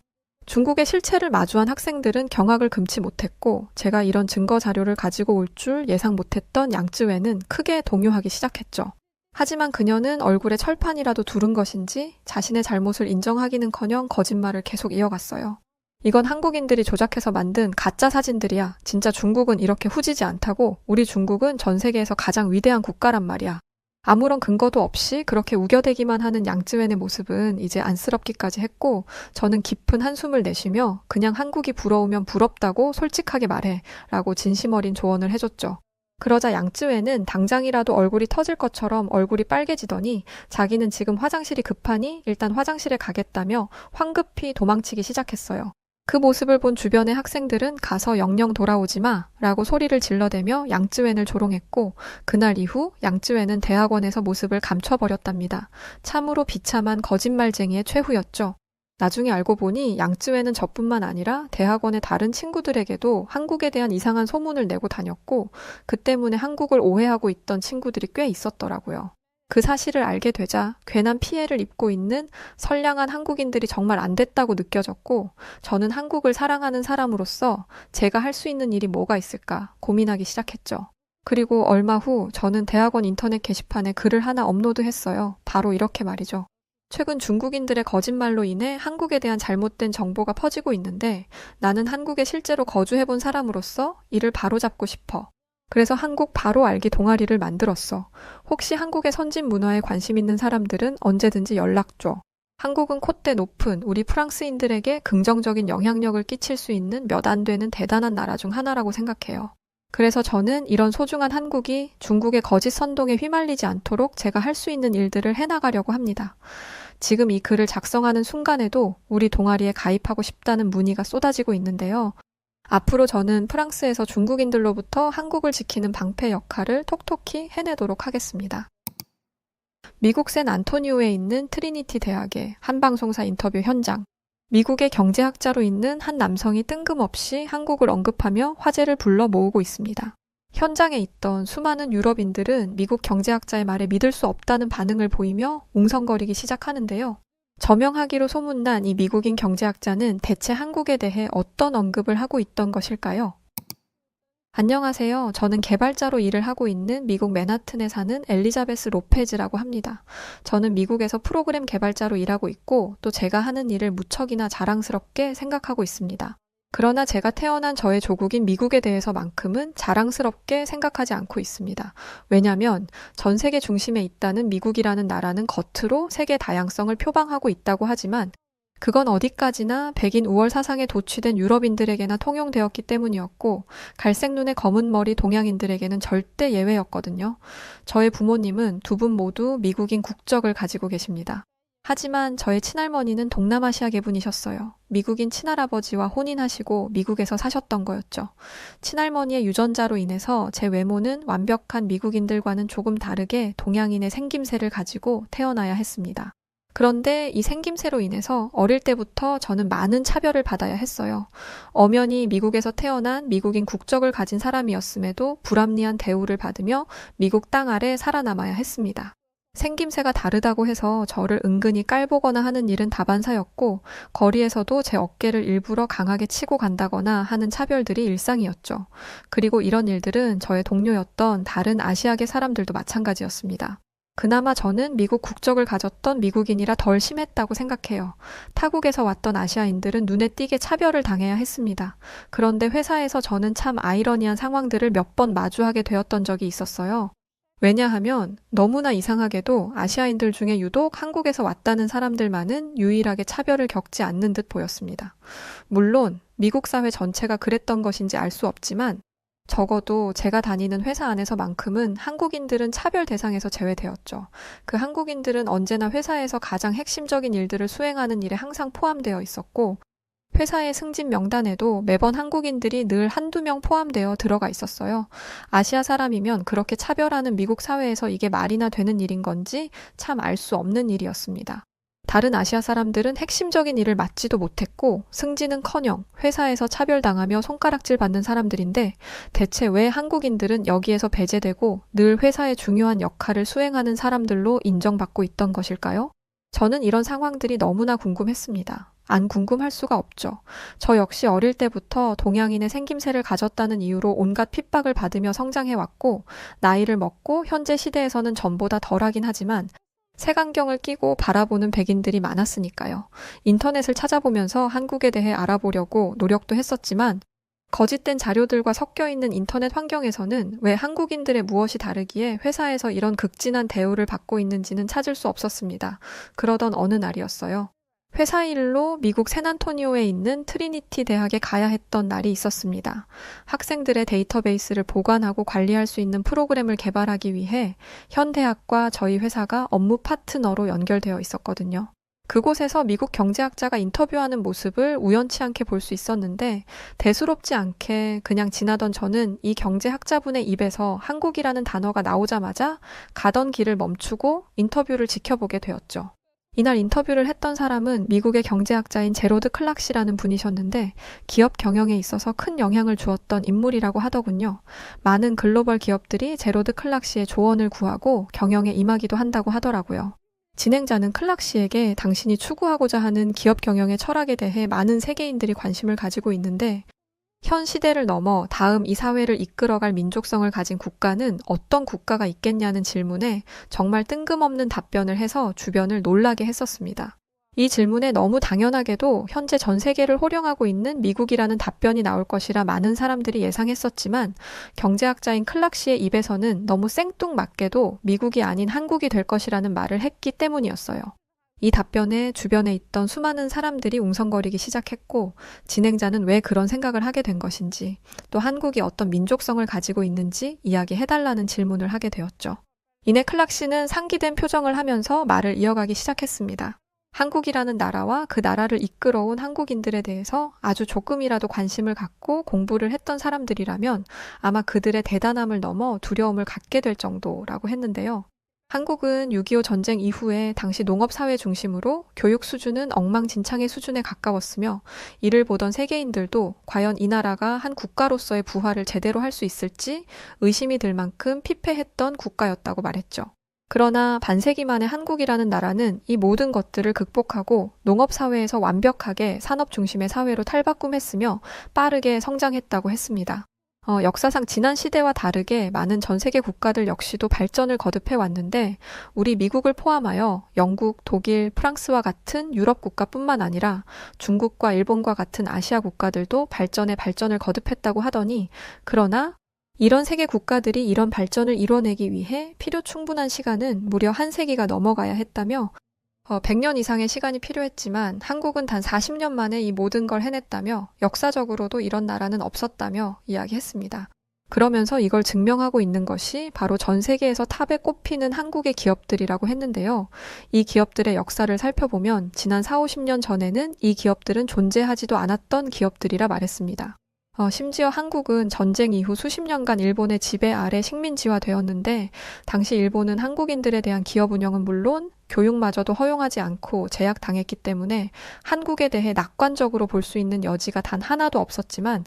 중국의 실체를 마주한 학생들은 경악을 금치 못했고 제가 이런 증거 자료를 가지고 올 줄 예상 못했던 양쯔웬은 크게 동요하기 시작했죠. 하지만 그녀는 얼굴에 철판이라도 두른 것인지 자신의 잘못을 인정하기는커녕 거짓말을 계속 이어갔어요. 이건 한국인들이 조작해서 만든 가짜 사진들이야. 진짜 중국은 이렇게 후지지 않다고. 우리 중국은 전 세계에서 가장 위대한 국가란 말이야. 아무런 근거도 없이 그렇게 우겨대기만 하는 양쯔웬의 모습은 이제 안쓰럽기까지 했고, 저는 깊은 한숨을 내쉬며 그냥 한국이 부러우면 부럽다고 솔직하게 말해 라고 진심 어린 조언을 해줬죠. 그러자 양쯔웬은 당장이라도 얼굴이 터질 것처럼 얼굴이 빨개지더니 자기는 지금 화장실이 급하니 일단 화장실에 가겠다며 황급히 도망치기 시작했어요. 그 모습을 본 주변의 학생들은 가서 영영 돌아오지 마 라고 소리를 질러대며 양쯔웬을 조롱했고, 그날 이후 양쯔웬은 대학원에서 모습을 감춰버렸답니다. 참으로 비참한 거짓말쟁이의 최후였죠. 나중에 알고 보니 양쯔웬은 저뿐만 아니라 대학원의 다른 친구들에게도 한국에 대한 이상한 소문을 내고 다녔고, 그 때문에 한국을 오해하고 있던 친구들이 꽤 있었더라고요. 그 사실을 알게 되자 괜한 피해를 입고 있는 선량한 한국인들이 정말 안 됐다고 느껴졌고, 저는 한국을 사랑하는 사람으로서 제가 할 수 있는 일이 뭐가 있을까 고민하기 시작했죠. 그리고 얼마 후 저는 대학원 인터넷 게시판에 글을 하나 업로드했어요. 바로 이렇게 말이죠. 최근 중국인들의 거짓말로 인해 한국에 대한 잘못된 정보가 퍼지고 있는데, 나는 한국에 실제로 거주해본 사람으로서 이를 바로잡고 싶어. 그래서 한국 바로 알기 동아리를 만들었어. 혹시 한국의 선진 문화에 관심 있는 사람들은 언제든지 연락 줘. 한국은 콧대 높은 우리 프랑스인들에게 긍정적인 영향력을 끼칠 수 있는 몇 안 되는 대단한 나라 중 하나라고 생각해요. 그래서 저는 이런 소중한 한국이 중국의 거짓 선동에 휘말리지 않도록 제가 할 수 있는 일들을 해나가려고 합니다. 지금 이 글을 작성하는 순간에도 우리 동아리에 가입하고 싶다는 문의가 쏟아지고 있는데요. 앞으로 저는 프랑스에서 중국인들로부터 한국을 지키는 방패 역할을 톡톡히 해내도록 하겠습니다. 미국 샌 안토니오에 있는 트리니티 대학의 한 방송사 인터뷰 현장. 미국의 경제학자로 있는 한 남성이 뜬금없이 한국을 언급하며 화제를 불러 모으고 있습니다. 현장에 있던 수많은 유럽인들은 미국 경제학자의 말에 믿을 수 없다는 반응을 보이며 웅성거리기 시작하는데요. 저명하기로 소문난 이 미국인 경제학자는 대체 한국에 대해 어떤 언급을 하고 있던 것일까요? 안녕하세요. 저는 개발자로 일을 하고 있는 미국 맨하튼에 사는 엘리자베스 로페즈라고 합니다. 저는 미국에서 프로그램 개발자로 일하고 있고, 또 제가 하는 일을 무척이나 자랑스럽게 생각하고 있습니다. 그러나 제가 태어난 저의 조국인 미국에 대해서만큼은 자랑스럽게 생각하지 않고 있습니다. 왜냐하면 전 세계 중심에 있다는 미국이라는 나라는 겉으로 세계 다양성을 표방하고 있다고 하지만, 그건 어디까지나 백인 우월 사상에 도취된 유럽인들에게나 통용되었기 때문이었고, 갈색 눈에 검은 머리 동양인들에게는 절대 예외였거든요. 저의 부모님은 두 분 모두 미국인 국적을 가지고 계십니다. 하지만 저의 친할머니는 동남아시아계 분이셨어요. 미국인 친할아버지와 혼인하시고 미국에서 사셨던 거였죠. 친할머니의 유전자로 인해서 제 외모는 완벽한 미국인들과는 조금 다르게 동양인의 생김새를 가지고 태어나야 했습니다. 그런데 이 생김새로 인해서 어릴 때부터 저는 많은 차별을 받아야 했어요. 엄연히 미국에서 태어난 미국인 국적을 가진 사람이었음에도 불합리한 대우를 받으며 미국 땅 아래 살아남아야 했습니다. 생김새가 다르다고 해서 저를 은근히 깔보거나 하는 일은 다반사였고, 거리에서도 제 어깨를 일부러 강하게 치고 간다거나 하는 차별들이 일상이었죠. 그리고 이런 일들은 저의 동료였던 다른 아시아계 사람들도 마찬가지였습니다. 그나마 저는 미국 국적을 가졌던 미국인이라 덜 심했다고 생각해요. 타국에서 왔던 아시아인들은 눈에 띄게 차별을 당해야 했습니다. 그런데 회사에서 저는 참 아이러니한 상황들을 몇 번 마주하게 되었던 적이 있었어요. 왜냐하면 너무나 이상하게도 아시아인들 중에 유독 한국에서 왔다는 사람들만은 유일하게 차별을 겪지 않는 듯 보였습니다. 물론 미국 사회 전체가 그랬던 것인지 알 수 없지만, 적어도 제가 다니는 회사 안에서만큼은 한국인들은 차별 대상에서 제외되었죠. 그 한국인들은 언제나 회사에서 가장 핵심적인 일들을 수행하는 일에 항상 포함되어 있었고, 회사의 승진 명단에도 매번 한국인들이 늘 한두 명 포함되어 들어가 있었어요. 아시아 사람이면 그렇게 차별하는 미국 사회에서 이게 말이나 되는 일인 건지 참 알 수 없는 일이었습니다. 다른 아시아 사람들은 핵심적인 일을 맡지도 못했고, 승진은커녕 회사에서 차별당하며 손가락질 받는 사람들인데, 대체 왜 한국인들은 여기에서 배제되고 늘 회사의 중요한 역할을 수행하는 사람들로 인정받고 있던 것일까요? 저는 이런 상황들이 너무나 궁금했습니다. 안 궁금할 수가 없죠. 저 역시 어릴 때부터 동양인의 생김새를 가졌다는 이유로 온갖 핍박을 받으며 성장해왔고, 나이를 먹고 현재 시대에서는 전보다 덜하긴 하지만 색안경을 끼고 바라보는 백인들이 많았으니까요. 인터넷을 찾아보면서 한국에 대해 알아보려고 노력도 했었지만 거짓된 자료들과 섞여 있는 인터넷 환경에서는 왜 한국인들의 무엇이 다르기에 회사에서 이런 극진한 대우를 받고 있는지는 찾을 수 없었습니다. 그러던 어느 날이었어요. 회사 일로 미국 샌안토니오에 있는 트리니티 대학에 가야 했던 날이 있었습니다. 학생들의 데이터베이스를 보관하고 관리할 수 있는 프로그램을 개발하기 위해 현 대학과 저희 회사가 업무 파트너로 연결되어 있었거든요. 그곳에서 미국 경제학자가 인터뷰하는 모습을 우연치 않게 볼 수 있었는데 대수롭지 않게 그냥 지나던 저는 이 경제학자분의 입에서 한국이라는 단어가 나오자마자 가던 길을 멈추고 인터뷰를 지켜보게 되었죠. 이날 인터뷰를 했던 사람은 미국의 경제학자인 제로드 클락 씨라는 분이셨는데 기업 경영에 있어서 큰 영향을 주었던 인물이라고 하더군요. 많은 글로벌 기업들이 제로드 클락 씨의 조언을 구하고 경영에 임하기도 한다고 하더라고요. 진행자는 클락 씨에게 당신이 추구하고자 하는 기업 경영의 철학에 대해 많은 세계인들이 관심을 가지고 있는데 현 시대를 넘어 다음 이 사회를 이끌어갈 민족성을 가진 국가는 어떤 국가가 있겠냐는 질문에 정말 뜬금없는 답변을 해서 주변을 놀라게 했었습니다. 이 질문에 너무 당연하게도 현재 전 세계를 호령하고 있는 미국이라는 답변이 나올 것이라 많은 사람들이 예상했었지만 경제학자인 클락 씨의 입에서는 너무 생뚱맞게도 미국이 아닌 한국이 될 것이라는 말을 했기 때문이었어요. 이 답변에 주변에 있던 수많은 사람들이 웅성거리기 시작했고 진행자는 왜 그런 생각을 하게 된 것인지 또 한국이 어떤 민족성을 가지고 있는지 이야기해달라는 질문을 하게 되었죠. 이내 클락 씨는 상기된 표정을 하면서 말을 이어가기 시작했습니다. 한국이라는 나라와 그 나라를 이끌어온 한국인들에 대해서 아주 조금이라도 관심을 갖고 공부를 했던 사람들이라면 아마 그들의 대단함을 넘어 두려움을 갖게 될 정도라고 했는데요. 한국은 6.25 전쟁 이후에 당시 농업사회 중심으로 교육 수준은 엉망진창의 수준에 가까웠으며 이를 보던 세계인들도 과연 이 나라가 한 국가로서의 부활을 제대로 할 수 있을지 의심이 들 만큼 피폐했던 국가였다고 말했죠. 그러나 반세기 만에 한국이라는 나라는 이 모든 것들을 극복하고 농업사회에서 완벽하게 산업 중심의 사회로 탈바꿈했으며 빠르게 성장했다고 했습니다. 역사상 지난 시대와 다르게 많은 전 세계 국가들 역시도 발전을 거듭해 왔는데 우리 미국을 포함하여 영국, 독일, 프랑스와 같은 유럽 국가뿐만 아니라 중국과 일본과 같은 아시아 국가들도 발전에 발전을 거듭했다고 하더니 그러나 이런 세계 국가들이 이런 발전을 이뤄내기 위해 필요 충분한 시간은 무려 한 세기가 넘어가야 했다며 100년 이상의 시간이 필요했지만 한국은 단 40년 만에 이 모든 걸 해냈다며 역사적으로도 이런 나라는 없었다며 이야기했습니다. 그러면서 이걸 증명하고 있는 것이 바로 전 세계에서 탑에 꼽히는 한국의 기업들이라고 했는데요. 이 기업들의 역사를 살펴보면 지난 4, 50년 전에는 이 기업들은 존재하지도 않았던 기업들이라 말했습니다. 심지어 한국은 전쟁 이후 수십 년간 일본의 지배 아래 식민지화되었는데 당시 일본은 한국인들에 대한 기업 운영은 물론 교육마저도 허용하지 않고 제약당했기 때문에 한국에 대해 낙관적으로 볼 수 있는 여지가 단 하나도 없었지만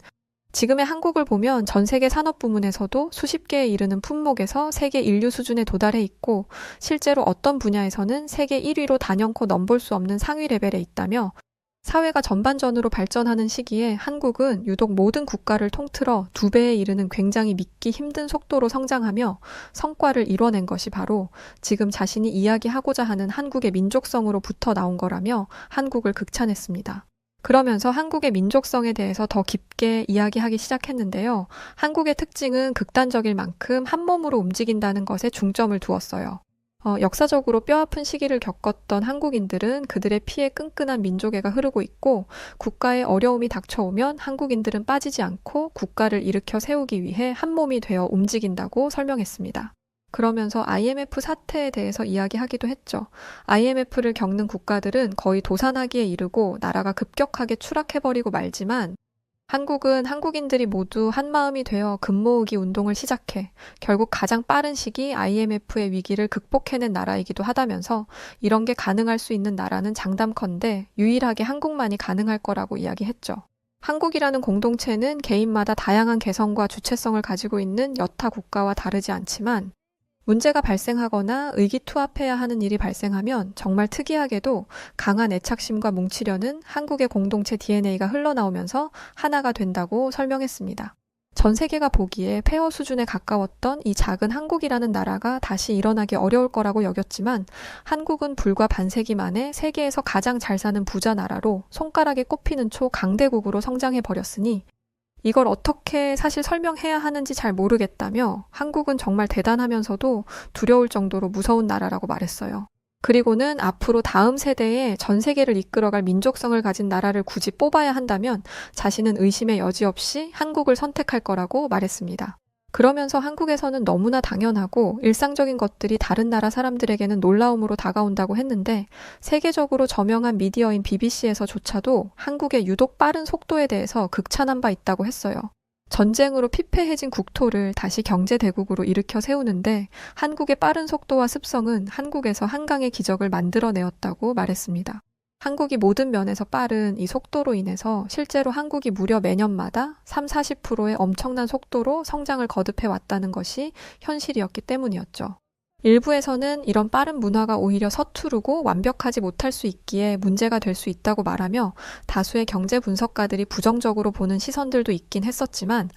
지금의 한국을 보면 전 세계 산업 부문에서도 수십 개에 이르는 품목에서 세계 인류 수준에 도달해 있고 실제로 어떤 분야에서는 세계 1위로 단연코 넘볼 수 없는 상위 레벨에 있다며 사회가 전반전으로 발전하는 시기에 한국은 유독 모든 국가를 통틀어 2배에 이르는 굉장히 믿기 힘든 속도로 성장하며 성과를 이뤄낸 것이 바로 지금 자신이 이야기하고자 하는 한국의 민족성으로부터 나온 거라며 한국을 극찬했습니다. 그러면서 한국의 민족성에 대해서 더 깊게 이야기하기 시작했는데요. 한국의 특징은 극단적일 만큼 한 몸으로 움직인다는 것에 중점을 두었어요. 역사적으로 뼈아픈 시기를 겪었던 한국인들은 그들의 피에 끈끈한 민족애가 흐르고 있고 국가에 어려움이 닥쳐오면 한국인들은 빠지지 않고 국가를 일으켜 세우기 위해 한 몸이 되어 움직인다고 설명했습니다. 그러면서 IMF 사태에 대해서 이야기하기도 했죠. IMF를 겪는 국가들은 거의 도산하기에 이르고 나라가 급격하게 추락해버리고 말지만 한국은 한국인들이 모두 한마음이 되어 금모으기 운동을 시작해 결국 가장 빠른 시기 IMF의 위기를 극복해낸 나라이기도 하다면서 이런 게 가능할 수 있는 나라는 장담컨대 유일하게 한국만이 가능할 거라고 이야기했죠. 한국이라는 공동체는 개인마다 다양한 개성과 주체성을 가지고 있는 여타 국가와 다르지 않지만 문제가 발생하거나 의기투합해야 하는 일이 발생하면 정말 특이하게도 강한 애착심과 뭉치려는 한국의 공동체 DNA가 흘러나오면서 하나가 된다고 설명했습니다. 전 세계가 보기에 폐허 수준에 가까웠던 이 작은 한국이라는 나라가 다시 일어나기 어려울 거라고 여겼지만 한국은 불과 반세기 만에 세계에서 가장 잘 사는 부자 나라로 손가락에 꼽히는 초강대국으로 성장해버렸으니 이걸 어떻게 사실 설명해야 하는지 잘 모르겠다며 한국은 정말 대단하면서도 두려울 정도로 무서운 나라라고 말했어요. 그리고는 앞으로 다음 세대에 전 세계를 이끌어갈 민족성을 가진 나라를 굳이 뽑아야 한다면 자신은 의심의 여지 없이 한국을 선택할 거라고 말했습니다. 그러면서 한국에서는 너무나 당연하고 일상적인 것들이 다른 나라 사람들에게는 놀라움으로 다가온다고 했는데 세계적으로 저명한 미디어인 BBC에서조차도 한국의 유독 빠른 속도에 대해서 극찬한 바 있다고 했어요. 전쟁으로 피폐해진 국토를 다시 경제대국으로 일으켜 세우는데 한국의 빠른 속도와 습성은 한국에서 한강의 기적을 만들어내었다고 말했습니다. 한국이 모든 면에서 빠른 이 속도로 인해서 실제로 한국이 무려 매년마다 30-40%의 엄청난 속도로 성장을 거듭해 왔다는 것이 현실이었기 때문이었죠. 일부에서는 이런 빠른 문화가 오히려 서투르고 완벽하지 못할 수 있기에 문제가 될 수 있다고 말하며 다수의 경제 분석가들이 부정적으로 보는 시선들도 있긴 했었지만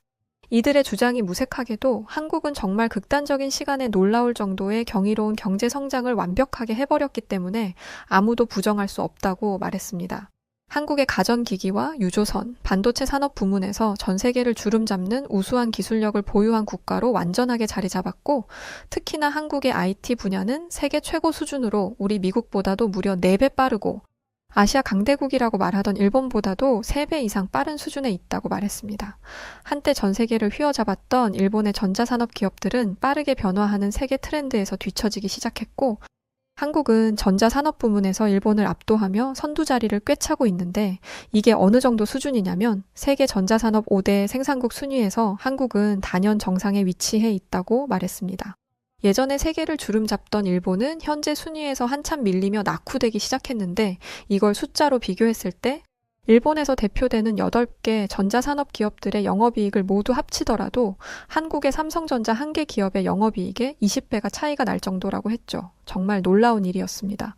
이들의 주장이 무색하게도 한국은 정말 극단적인 시간에 놀라울 정도의 경이로운 경제 성장을 완벽하게 해버렸기 때문에 아무도 부정할 수 없다고 말했습니다. 한국의 가전기기와 유조선, 반도체 산업 부문에서 전 세계를 주름잡는 우수한 기술력을 보유한 국가로 완전하게 자리 잡았고 특히나 한국의 IT 분야는 세계 최고 수준으로 우리 미국보다도 무려 4배 빠르고 아시아 강대국이라고 말하던 일본보다도 3배 이상 빠른 수준에 있다고 말했습니다. 한때 전 세계를 휘어잡았던 일본의 전자산업 기업들은 빠르게 변화하는 세계 트렌드에서 뒤처지기 시작했고 한국은 전자산업 부문에서 일본을 압도하며 선두 자리를 꿰차고 있는데 이게 어느 정도 수준이냐면 세계 전자산업 5대 생산국 순위에서 한국은 단연 정상에 위치해 있다고 말했습니다. 예전에 세계를 주름잡던 일본은 현재 순위에서 한참 밀리며 낙후되기 시작했는데 이걸 숫자로 비교했을 때 일본에서 대표되는 8개 전자산업 기업들의 영업이익을 모두 합치더라도 한국의 삼성전자 1개 기업의 영업이익에 20배가 차이가 날 정도라고 했죠. 정말 놀라운 일이었습니다.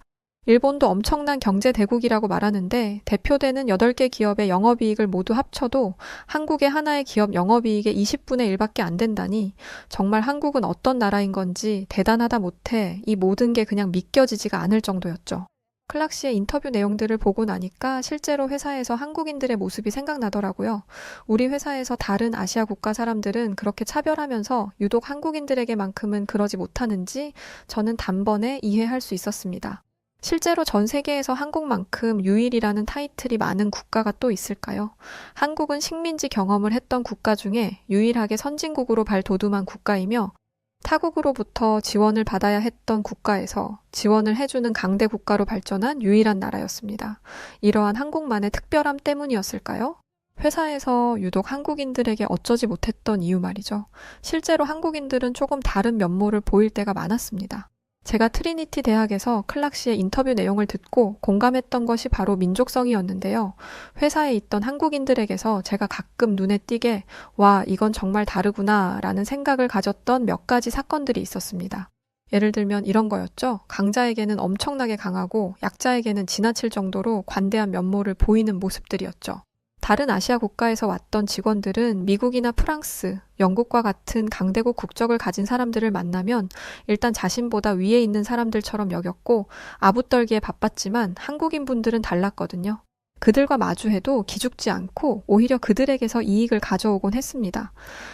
일본도 엄청난 경제 대국이라고 말하는데 대표되는 8개 기업의 영업이익을 모두 합쳐도 한국의 하나의 기업 영업이익의 20분의 1밖에 안 된다니 정말 한국은 어떤 나라인 건지 대단하다 못해 이 모든 게 그냥 믿겨지지가 않을 정도였죠. 클락 씨의 인터뷰 내용들을 보고 나니까 실제로 회사에서 한국인들의 모습이 생각나더라고요. 우리 회사에서 다른 아시아 국가 사람들은 그렇게 차별하면서 유독 한국인들에게만큼은 그러지 못하는지 저는 단번에 이해할 수 있었습니다. 실제로 전 세계에서 한국만큼 유일이라는 타이틀이 많은 국가가 또 있을까요? 한국은 식민지 경험을 했던 국가 중에 유일하게 선진국으로 발돋움한 국가이며 타국으로부터 지원을 받아야 했던 국가에서 지원을 해주는 강대 국가로 발전한 유일한 나라였습니다. 이러한 한국만의 특별함 때문이었을까요? 회사에서 유독 한국인들에게 어쩌지 못했던 이유 말이죠. 실제로 한국인들은 조금 다른 면모를 보일 때가 많았습니다. 제가 트리니티 대학에서 클락 씨의 인터뷰 내용을 듣고 공감했던 것이 바로 민족성이었는데요. 회사에 있던 한국인들에게서 제가 가끔 눈에 띄게 와, 이건 정말 다르구나 라는 생각을 가졌던 몇 가지 사건들이 있었습니다. 예를 들면 이런 거였죠. 강자에게는 엄청나게 강하고 약자에게는 지나칠 정도로 관대한 면모를 보이는 모습들이었죠. 다른 아시아 국가에서 왔던 직원들은 미국이나 프랑스, 영국과 같은 강대국 국적을 가진 사람들을 만나면 일단 자신보다 위에 있는 사람들처럼 여겼고 아부떨기에 바빴지만 한국인 분들은 달랐거든요. 그들과 마주해도 기죽지 않고 오히려 그들에게서 이익을 가져오곤 했습니다.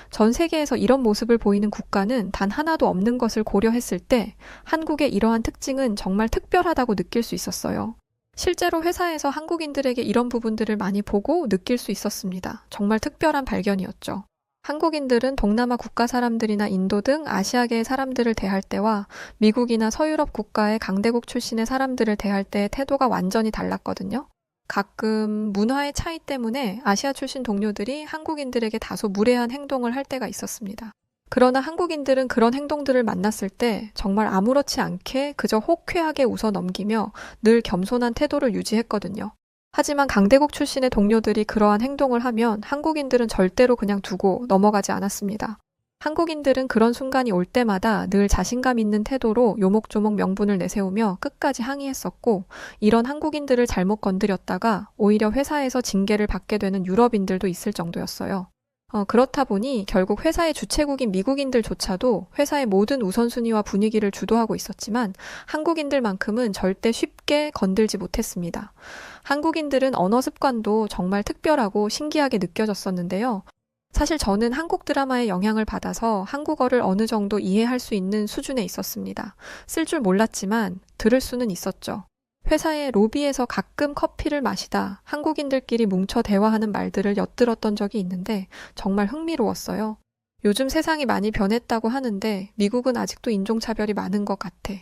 전 세계에서 이런 모습을 보이는 국가는 단 하나도 없는 것을 고려했을 때 한국의 이러한 특징은 정말 특별하다고 느낄 수 있었어요. 실제로 회사에서 한국인들에게 이런 부분들을 많이 보고 느낄 수 있었습니다. 정말 특별한 발견이었죠. 한국인들은 동남아 국가 사람들이나 인도 등 아시아계의 사람들을 대할 때와 미국이나 서유럽 국가의 강대국 출신의 사람들을 대할 때의 태도가 완전히 달랐거든요. 가끔 문화의 차이 때문에 아시아 출신 동료들이 한국인들에게 다소 무례한 행동을 할 때가 있었습니다. 그러나 한국인들은 그런 행동들을 만났을 때 정말 아무렇지 않게 그저 호쾌하게 웃어 넘기며 늘 겸손한 태도를 유지했거든요. 하지만 강대국 출신의 동료들이 그러한 행동을 하면 한국인들은 절대로 그냥 두고 넘어가지 않았습니다. 한국인들은 그런 순간이 올 때마다 늘 자신감 있는 태도로 요목조목 명분을 내세우며 끝까지 항의했었고 이런 한국인들을 잘못 건드렸다가 오히려 회사에서 징계를 받게 되는 유럽인들도 있을 정도였어요. 그렇다 보니 결국 회사의 주최국인 미국인들조차도 회사의 모든 우선순위와 분위기를 주도하고 있었지만 한국인들만큼은 절대 쉽게 건들지 못했습니다. 한국인들은 언어 습관도 정말 특별하고 신기하게 느껴졌었는데요. 사실 저는 한국 드라마의 영향을 받아서 한국어를 어느 정도 이해할 수 있는 수준에 있었습니다. 쓸 줄 몰랐지만 들을 수는 있었죠. 회사의 로비에서 가끔 커피를 마시다 한국인들끼리 뭉쳐 대화하는 말들을 엿들었던 적이 있는데 정말 흥미로웠어요. 요즘 세상이 많이 변했다고 하는데 미국은 아직도 인종차별이 많은 것 같아.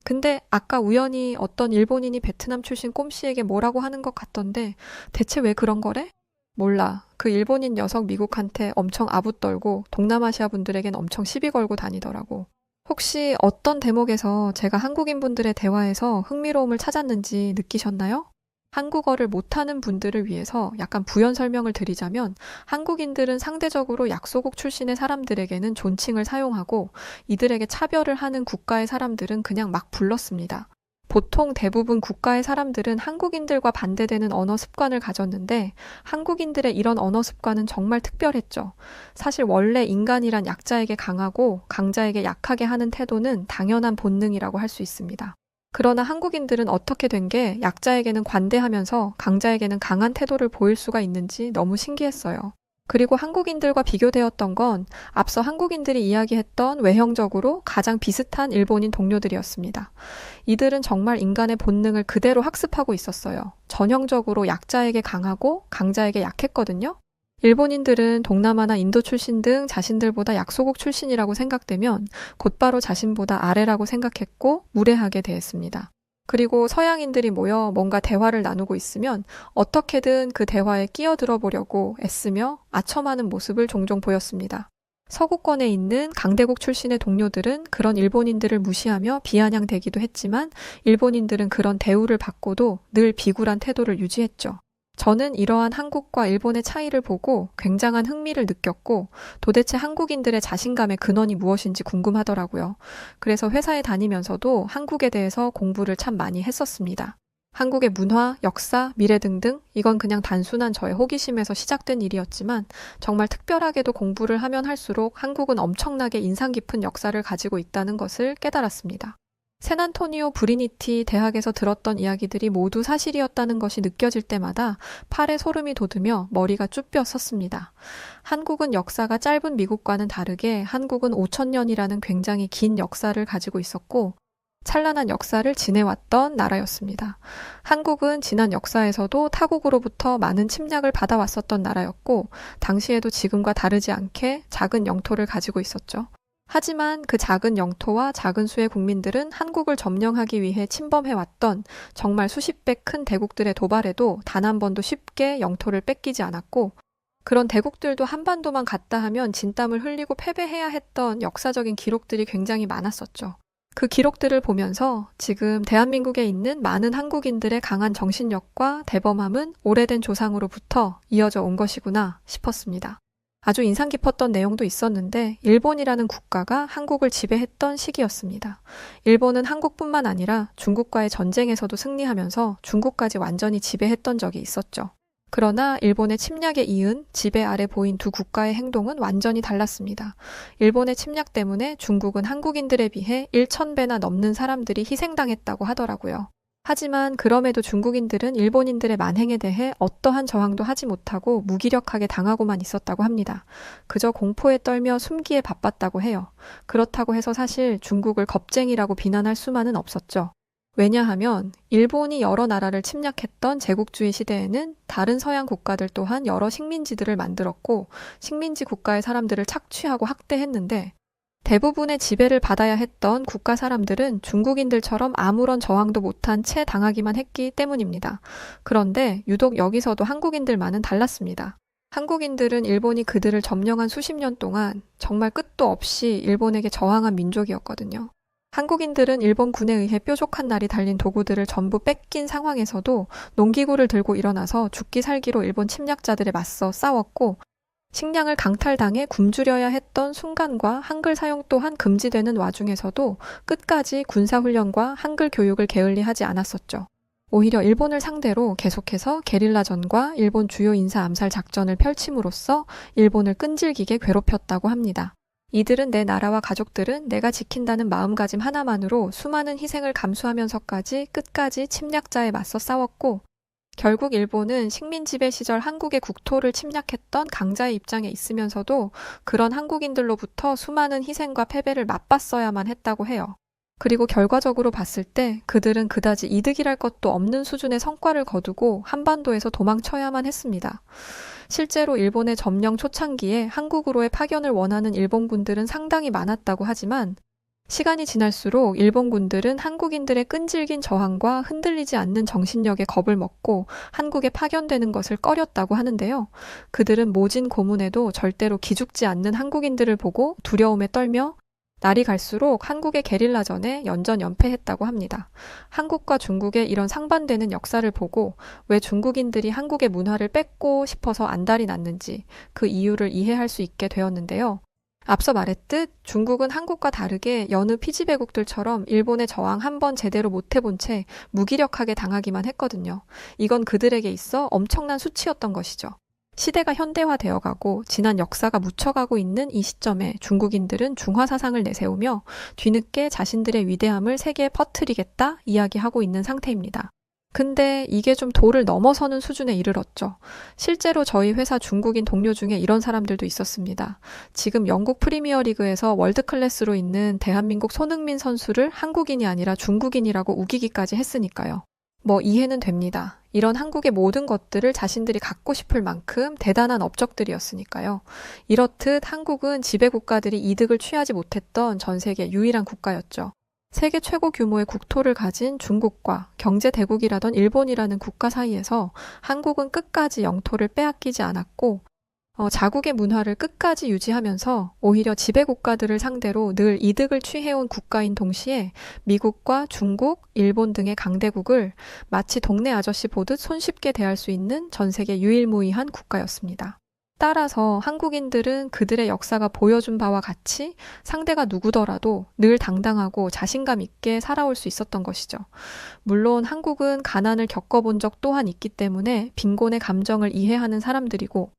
근데 아까 우연히 어떤 일본인이 베트남 출신 꼼씨에게 뭐라고 하는 것 같던데 대체 왜 그런 거래? 몰라. 그 일본인 녀석 미국한테 엄청 아부떨고 동남아시아 분들에겐 엄청 시비 걸고 다니더라고. 혹시 어떤 대목에서 제가 한국인 분들의 대화에서 흥미로움을 찾았는지 느끼셨나요? 한국어를 못하는 분들을 위해서 약간 부연 설명을 드리자면 한국인들은 상대적으로 약소국 출신의 사람들에게는 존칭을 사용하고 이들에게 차별을 하는 국가의 사람들은 그냥 막 불렀습니다. 보통 대부분 국가의 사람들은 한국인들과 반대되는 언어 습관을 가졌는데 한국인들의 이런 언어 습관은 정말 특별했죠. 사실 원래 인간이란 약자에게 강하고 강자에게 약하게 하는 태도는 당연한 본능이라고 할 수 있습니다. 그러나 한국인들은 어떻게 된 게 약자에게는 관대하면서 강자에게는 강한 태도를 보일 수가 있는지 너무 신기했어요. 그리고 한국인들과 비교되었던 건 앞서 한국인들이 이야기했던 외형적으로 가장 비슷한 일본인 동료들이었습니다. 이들은 정말 인간의 본능을 그대로 학습하고 있었어요. 전형적으로 약자에게 강하고 강자에게 약했거든요. 일본인들은 동남아나 인도 출신 등 자신들보다 약소국 출신이라고 생각되면 곧바로 자신보다 아래라고 생각했고 무례하게 대했습니다. 그리고 서양인들이 모여 뭔가 대화를 나누고 있으면 어떻게든 그 대화에 끼어들어 보려고 애쓰며 아첨하는 모습을 종종 보였습니다. 서구권에 있는 강대국 출신의 동료들은 그런 일본인들을 무시하며 비아냥대기도 했지만 일본인들은 그런 대우를 받고도 늘 비굴한 태도를 유지했죠. 저는 이러한 한국과 일본의 차이를 보고 굉장한 흥미를 느꼈고 도대체 한국인들의 자신감의 근원이 무엇인지 궁금하더라고요. 그래서 회사에 다니면서도 한국에 대해서 공부를 참 많이 했었습니다. 한국의 문화, 역사, 미래 등등 이건 그냥 단순한 저의 호기심에서 시작된 일이었지만 정말 특별하게도 공부를 하면 할수록 한국은 엄청나게 인상 깊은 역사를 가지고 있다는 것을 깨달았습니다. 샌안토니오 브리니티 대학에서 들었던 이야기들이 모두 사실이었다는 것이 느껴질 때마다 팔에 소름이 돋으며 머리가 쭈뼛 섰습니다. 한국은 역사가 짧은 미국과는 다르게 한국은 5,000년이라는 굉장히 긴 역사를 가지고 있었고 찬란한 역사를 지내왔던 나라였습니다. 한국은 지난 역사에서도 타국으로부터 많은 침략을 받아왔었던 나라였고 당시에도 지금과 다르지 않게 작은 영토를 가지고 있었죠. 하지만 그 작은 영토와 작은 수의 국민들은 한국을 점령하기 위해 침범해왔던 정말 수십 배 큰 대국들의 도발에도 단 한 번도 쉽게 영토를 뺏기지 않았고 그런 대국들도 한반도만 갔다 하면 진땀을 흘리고 패배해야 했던 역사적인 기록들이 굉장히 많았었죠. 그 기록들을 보면서 지금 대한민국에 있는 많은 한국인들의 강한 정신력과 대범함은 오래된 조상으로부터 이어져 온 것이구나 싶었습니다. 아주 인상 깊었던 내용도 있었는데 일본이라는 국가가 한국을 지배했던 시기였습니다. 일본은 한국뿐만 아니라 중국과의 전쟁에서도 승리하면서 중국까지 완전히 지배했던 적이 있었죠. 그러나 일본의 침략에 이은 지배 아래 보인 두 국가의 행동은 완전히 달랐습니다. 일본의 침략 때문에 중국은 한국인들에 비해 1,000배나 넘는 사람들이 희생당했다고 하더라고요. 하지만 그럼에도 중국인들은 일본인들의 만행에 대해 어떠한 저항도 하지 못하고 무기력하게 당하고만 있었다고 합니다. 그저 공포에 떨며 숨기에 바빴다고 해요. 그렇다고 해서 사실 중국을 겁쟁이라고 비난할 수만은 없었죠. 왜냐하면 일본이 여러 나라를 침략했던 제국주의 시대에는 다른 서양 국가들 또한 여러 식민지들을 만들었고 식민지 국가의 사람들을 착취하고 학대했는데 대부분의 지배를 받아야 했던 국가 사람들은 중국인들처럼 아무런 저항도 못한 채 당하기만 했기 때문입니다. 그런데 유독 여기서도 한국인들만은 달랐습니다. 한국인들은 일본이 그들을 점령한 수십 년 동안 정말 끝도 없이 일본에게 저항한 민족이었거든요. 한국인들은 일본군에 의해 뾰족한 날이 달린 도구들을 전부 뺏긴 상황에서도 농기구를 들고 일어나서 죽기 살기로 일본 침략자들에 맞서 싸웠고 식량을 강탈당해 굶주려야 했던 순간과 한글 사용 또한 금지되는 와중에서도 끝까지 군사훈련과 한글 교육을 게을리하지 않았었죠. 오히려 일본을 상대로 계속해서 게릴라전과 일본 주요 인사 암살 작전을 펼침으로써 일본을 끈질기게 괴롭혔다고 합니다. 이들은 내 나라와 가족들은 내가 지킨다는 마음가짐 하나만으로 수많은 희생을 감수하면서까지 끝까지 침략자에 맞서 싸웠고, 결국 일본은 식민 지배 시절 한국의 국토를 침략했던 강자의 입장에 있으면서도 그런 한국인들로부터 수많은 희생과 패배를 맛봤어야만 했다고 해요. 그리고 결과적으로 봤을 때 그들은 그다지 이득이랄 것도 없는 수준의 성과를 거두고 한반도에서 도망쳐야만 했습니다. 실제로 일본의 점령 초창기에 한국으로의 파견을 원하는 일본군들은 상당히 많았다고 하지만, 시간이 지날수록 일본군들은 한국인들의 끈질긴 저항과 흔들리지 않는 정신력에 겁을 먹고 한국에 파견되는 것을 꺼렸다고 하는데요. 그들은 모진 고문에도 절대로 기죽지 않는 한국인들을 보고 두려움에 떨며 날이 갈수록 한국의 게릴라전에 연전연패했다고 합니다. 한국과 중국의 이런 상반되는 역사를 보고 왜 중국인들이 한국의 문화를 뺏고 싶어서 안달이 났는지 그 이유를 이해할 수 있게 되었는데요. 앞서 말했듯 중국은 한국과 다르게 여느 피지배국들처럼 일본의 저항 한 번 제대로 못 해본 채 무기력하게 당하기만 했거든요. 이건 그들에게 있어 엄청난 수치였던 것이죠. 시대가 현대화되어 가고 지난 역사가 묻혀가고 있는 이 시점에 중국인들은 중화 사상을 내세우며 뒤늦게 자신들의 위대함을 세계에 퍼뜨리겠다 이야기하고 있는 상태입니다. 근데 이게 좀 도를 넘어서는 수준에 이르렀죠. 실제로 저희 회사 중국인 동료 중에 이런 사람들도 있었습니다. 지금 영국 프리미어리그에서 월드클래스로 있는 대한민국 손흥민 선수를 한국인이 아니라 중국인이라고 우기기까지 했으니까요. 뭐 이해는 됩니다. 이런 한국의 모든 것들을 자신들이 갖고 싶을 만큼 대단한 업적들이었으니까요. 이렇듯 한국은 지배국가들이 이득을 취하지 못했던 전 세계 유일한 국가였죠. 세계 최고 규모의 국토를 가진 중국과 경제 대국이라던 일본이라는 국가 사이에서 한국은 끝까지 영토를 빼앗기지 않았고, 자국의 문화를 끝까지 유지하면서 오히려 지배국가들을 상대로 늘 이득을 취해온 국가인 동시에 미국과 중국, 일본 등의 강대국을 마치 동네 아저씨 보듯 손쉽게 대할 수 있는 전 세계 유일무이한 국가였습니다. 따라서 한국인들은 그들의 역사가 보여준 바와 같이 상대가 누구더라도 늘 당당하고 자신감 있게 살아올 수 있었던 것이죠. 물론 한국은 가난을 겪어본 적 또한 있기 때문에 빈곤의 감정을 이해하는 사람들이고,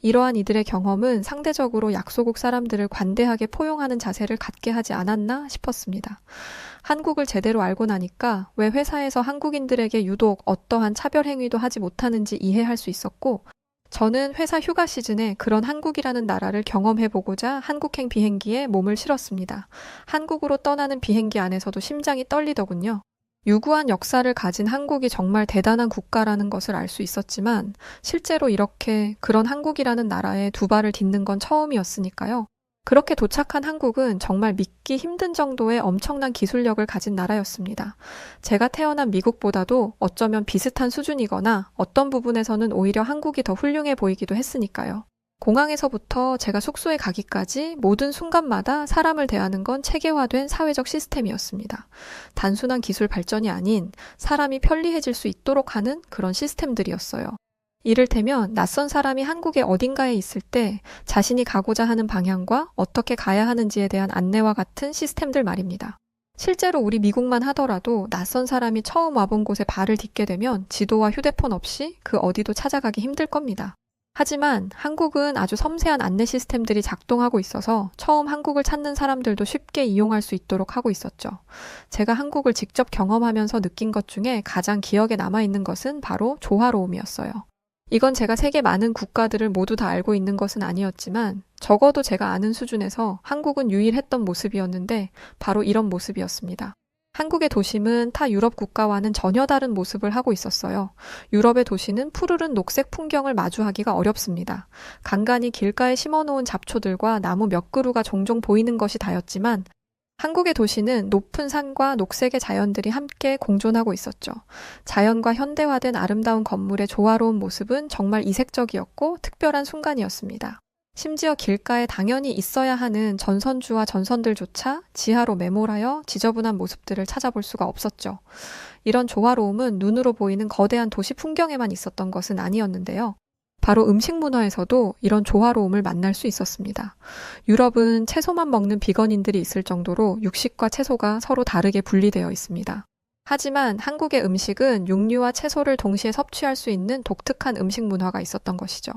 이러한 이들의 경험은 상대적으로 약소국 사람들을 관대하게 포용하는 자세를 갖게 하지 않았나 싶었습니다. 한국을 제대로 알고 나니까 왜 회사에서 한국인들에게 유독 어떠한 차별 행위도 하지 못하는지 이해할 수 있었고, 저는 회사 휴가 시즌에 그런 한국이라는 나라를 경험해보고자 한국행 비행기에 몸을 실었습니다. 한국으로 떠나는 비행기 안에서도 심장이 떨리더군요. 유구한 역사를 가진 한국이 정말 대단한 국가라는 것을 알 수 있었지만 실제로 이렇게 그런 한국이라는 나라에 두 발을 딛는 건 처음이었으니까요. 그렇게 도착한 한국은 정말 믿기 힘든 정도의 엄청난 기술력을 가진 나라였습니다. 제가 태어난 미국보다도 어쩌면 비슷한 수준이거나 어떤 부분에서는 오히려 한국이 더 훌륭해 보이기도 했으니까요. 공항에서부터 제가 숙소에 가기까지 모든 순간마다 사람을 대하는 건 체계화된 사회적 시스템이었습니다. 단순한 기술 발전이 아닌 사람이 편리해질 수 있도록 하는 그런 시스템들이었어요. 이를테면 낯선 사람이 한국의 어딘가에 있을 때 자신이 가고자 하는 방향과 어떻게 가야 하는지에 대한 안내와 같은 시스템들 말입니다. 실제로 우리 미국만 하더라도 낯선 사람이 처음 와본 곳에 발을 딛게 되면 지도와 휴대폰 없이 그 어디도 찾아가기 힘들 겁니다. 하지만 한국은 아주 섬세한 안내 시스템들이 작동하고 있어서 처음 한국을 찾는 사람들도 쉽게 이용할 수 있도록 하고 있었죠. 제가 한국을 직접 경험하면서 느낀 것 중에 가장 기억에 남아있는 것은 바로 조화로움이었어요. 이건 제가 세계 많은 국가들을 모두 다 알고 있는 것은 아니었지만 적어도 제가 아는 수준에서 한국은 유일했던 모습이었는데 바로 이런 모습이었습니다. 한국의 도심은 타 유럽 국가와는 전혀 다른 모습을 하고 있었어요. 유럽의 도시는 푸르른 녹색 풍경을 마주하기가 어렵습니다. 간간히 길가에 심어놓은 잡초들과 나무 몇 그루가 종종 보이는 것이 다였지만 한국의 도시는 높은 산과 녹색의 자연들이 함께 공존하고 있었죠. 자연과 현대화된 아름다운 건물의 조화로운 모습은 정말 이색적이었고 특별한 순간이었습니다. 심지어 길가에 당연히 있어야 하는 전선주와 전선들조차 지하로 매몰하여 지저분한 모습들을 찾아볼 수가 없었죠. 이런 조화로움은 눈으로 보이는 거대한 도시 풍경에만 있었던 것은 아니었는데요. 바로 음식 문화에서도 이런 조화로움을 만날 수 있었습니다. 유럽은 채소만 먹는 비건인들이 있을 정도로 육식과 채소가 서로 다르게 분리되어 있습니다. 하지만 한국의 음식은 육류와 채소를 동시에 섭취할 수 있는 독특한 음식 문화가 있었던 것이죠.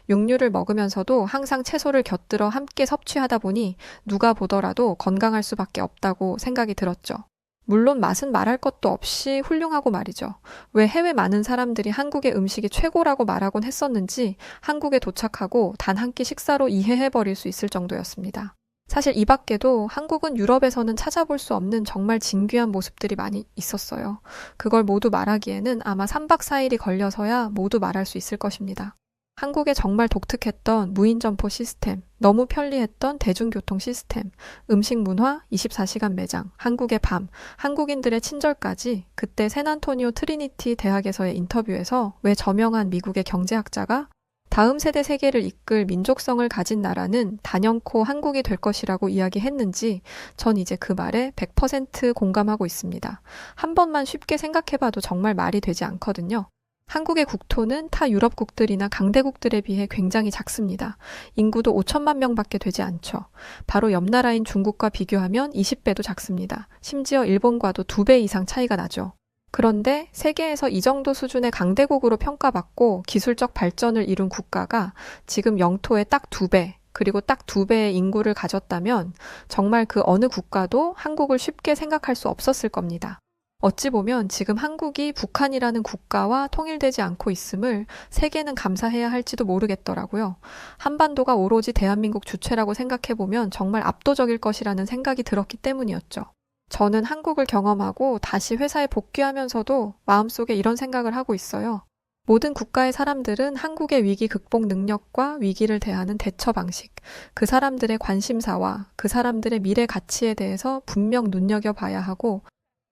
육류를 먹으면서도 항상 채소를 곁들여 함께 섭취하다 보니 누가 보더라도 건강할 수밖에 없다고 생각이 들었죠. 물론 맛은 말할 것도 없이 훌륭하고 말이죠. 왜 해외 많은 사람들이 한국의 음식이 최고라고 말하곤 했었는지 한국에 도착하고 단 한 끼 식사로 이해해버릴 수 있을 정도였습니다. 사실 이 밖에도 한국은 유럽에서는 찾아볼 수 없는 정말 진귀한 모습들이 많이 있었어요. 그걸 모두 말하기에는 아마 3박 4일이 걸려서야 모두 말할 수 있을 것입니다. 한국의 정말 독특했던 무인점포 시스템, 너무 편리했던 대중교통 시스템, 음식 문화, 24시간 매장, 한국의 밤, 한국인들의 친절까지 그때 샌안토니오 트리니티 대학에서의 인터뷰에서 왜 저명한 미국의 경제학자가 다음 세대 세계를 이끌 민족성을 가진 나라는 단연코 한국이 될 것이라고 이야기했는지 전 이제 그 말에 100% 공감하고 있습니다. 한 번만 쉽게 생각해봐도 정말 말이 되지 않거든요. 한국의 국토는 타 유럽국들이나 강대국들에 비해 굉장히 작습니다. 인구도 5천만 명밖에 되지 않죠. 바로 옆 나라인 중국과 비교하면 20배도 작습니다. 심지어 일본과도 2배 이상 차이가 나죠. 그런데 세계에서 이 정도 수준의 강대국으로 평가받고 기술적 발전을 이룬 국가가 지금 영토의 딱 2배, 그리고 딱 2배의 인구를 가졌다면 정말 그 어느 국가도 한국을 쉽게 생각할 수 없었을 겁니다. 어찌 보면 지금 한국이 북한이라는 국가와 통일되지 않고 있음을 세계는 감사해야 할지도 모르겠더라고요. 한반도가 오로지 대한민국 주체라고 생각해보면 정말 압도적일 것이라는 생각이 들었기 때문이었죠. 저는 한국을 경험하고 다시 회사에 복귀하면서도 마음속에 이런 생각을 하고 있어요. 모든 국가의 사람들은 한국의 위기 극복 능력과 위기를 대하는 대처 방식, 그 사람들의 관심사와 그 사람들의 미래 가치에 대해서 분명 눈여겨봐야 하고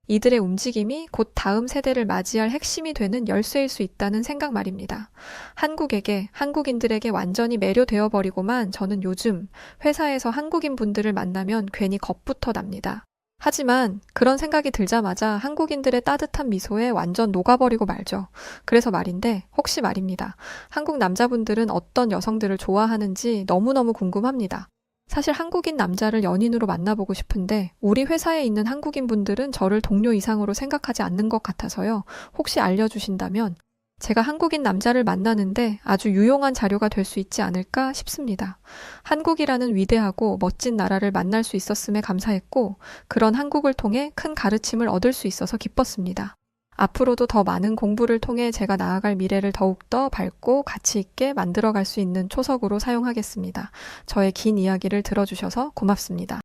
이들의 움직임이 곧 다음 세대를 맞이할 핵심이 되는 열쇠일 수 있다는 생각 말입니다. 한국에게, 한국인들에게 완전히 매료되어 버리고만 저는 요즘 회사에서 한국인 분들을 만나면 괜히 겁부터 납니다. 하지만 그런 생각이 들자마자 한국인들의 따뜻한 미소에 완전 녹아버리고 말죠. 그래서 말인데 혹시 말입니다. 한국 남자분들은 어떤 여성들을 좋아하는지 너무너무 궁금합니다. 사실 한국인 남자를 연인으로 만나보고 싶은데 우리 회사에 있는 한국인 분들은 저를 동료 이상으로 생각하지 않는 것 같아서요. 혹시 알려주신다면 제가 한국인 남자를 만나는데 아주 유용한 자료가 될 수 있지 않을까 싶습니다. 한국이라는 위대하고 멋진 나라를 만날 수 있었음에 감사했고 그런 한국을 통해 큰 가르침을 얻을 수 있어서 기뻤습니다. 앞으로도 더 많은 공부를 통해 제가 나아갈 미래를 더욱더 밝고 가치 있게 만들어갈 수 있는 초석으로 사용하겠습니다. 저의 긴 이야기를 들어주셔서 고맙습니다.